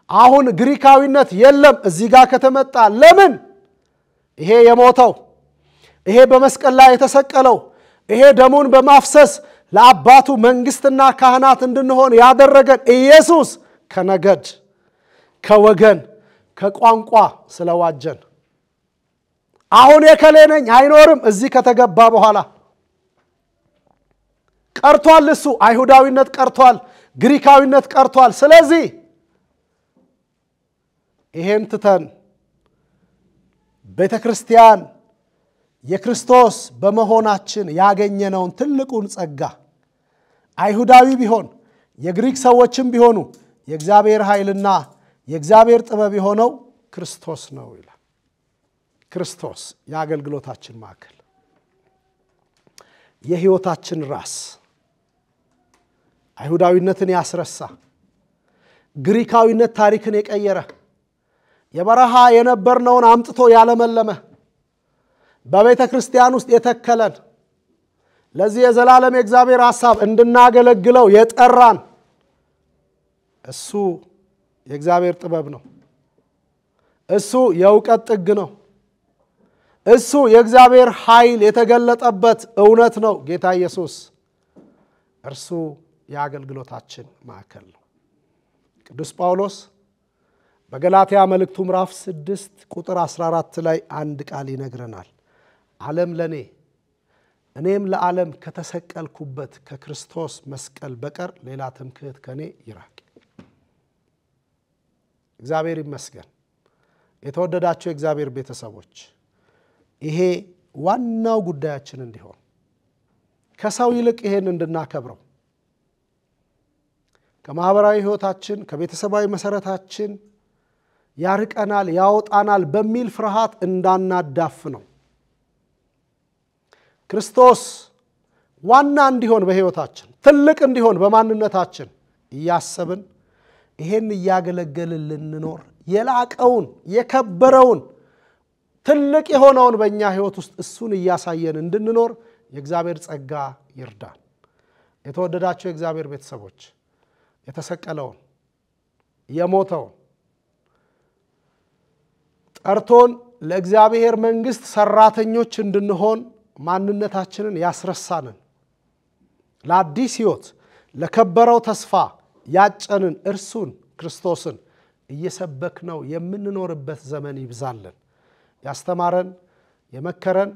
አሁን ግሪካዊነት የለም እዚህ ጋር ከተመጣ፣ ለምን? ይሄ የሞተው ይሄ በመስቀል ላይ የተሰቀለው ይሄ ደሙን በማፍሰስ ለአባቱ መንግስትና ካህናት እንድንሆን ያደረገን ኢየሱስ ከነገድ ከወገን ከቋንቋ ስለዋጀን አሁን የከሌ ነኝ አይኖርም እዚህ ከተገባ በኋላ ቀርቷል እሱ አይሁዳዊነት ቀርቷል ግሪካዊነት ቀርቷል ስለዚህ ይሄን ትተን ቤተክርስቲያን የክርስቶስ በመሆናችን ያገኘነውን ትልቁን ጸጋ አይሁዳዊ ቢሆን የግሪክ ሰዎችም ቢሆኑ የእግዚአብሔር ኃይልና የእግዚአብሔር ጥበብ የሆነው ክርስቶስ ነው ይላል ክርስቶስ የአገልግሎታችን ማዕከል የሕይወታችን ራስ አይሁዳዊነትን ያስረሳ ግሪካዊነት ታሪክን የቀየረ የበረሃ የነበርነውን አምጥቶ ያለመለመ በቤተ ክርስቲያን ውስጥ የተከለን ለዚህ የዘላለም የእግዚአብሔር ሐሳብ እንድናገለግለው የጠራን እሱ የእግዚአብሔር ጥበብ ነው እሱ የእውቀት ጥግ ነው እሱ የእግዚአብሔር ኃይል የተገለጠበት እውነት ነው ጌታ ኢየሱስ እርሱ የአገልግሎታችን ማዕከል ነው ቅዱስ ጳውሎስ በገላትያ መልእክቱ ምዕራፍ 6 ቁጥር 14 ላይ አንድ ቃል ይነግረናል ዓለም ለኔ እኔም ለዓለም ከተሰቀልኩበት ከክርስቶስ መስቀል በቀር ሌላ ትምክህት ከኔ ይራቅ እግዚአብሔር ይመስገን የተወደዳችሁ የእግዚአብሔር ቤተሰቦች ይሄ ዋናው ጉዳያችን እንዲሆን ከሰው ይልቅ ይሄን እንድናከብረው ከማህበራዊ ህይወታችን ከቤተሰባዊ መሰረታችን ያርቀናል ያወጣናል በሚል ፍርሃት እንዳናዳፍ ነው ክርስቶስ ዋና እንዲሆን በህይወታችን ትልቅ እንዲሆን በማንነታችን ያሰብን ይሄን ያገለገልን ልንኖር የላቀውን የከበረውን ትልቅ የሆነውን በእኛ ህይወት ውስጥ እሱን ያሳየን እንድንኖር የእግዚአብሔር ጸጋ ይርዳን የተወደዳችሁ የእግዚአብሔር ቤተሰቦች የተሰቀለውን የሞተውን ጠርቶን ለእግዚአብሔር መንግስት ሰራተኞች እንድንሆን ማንነታችንን ያስረሳንን ለአዲስ ህይወት ለከበረው ተስፋ ያጨንን እርሱን ክርስቶስን እየሰበክነው የምንኖርበት ዘመን ይብዛልን ያስተማረን የመከረን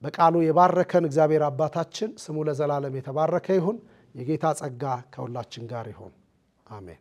በቃሉ የባረከን እግዚአብሔር አባታችን ስሙ ለዘላለም የተባረከ ይሁን የጌታ ጸጋ ከሁላችን ጋር ይሁን አሜን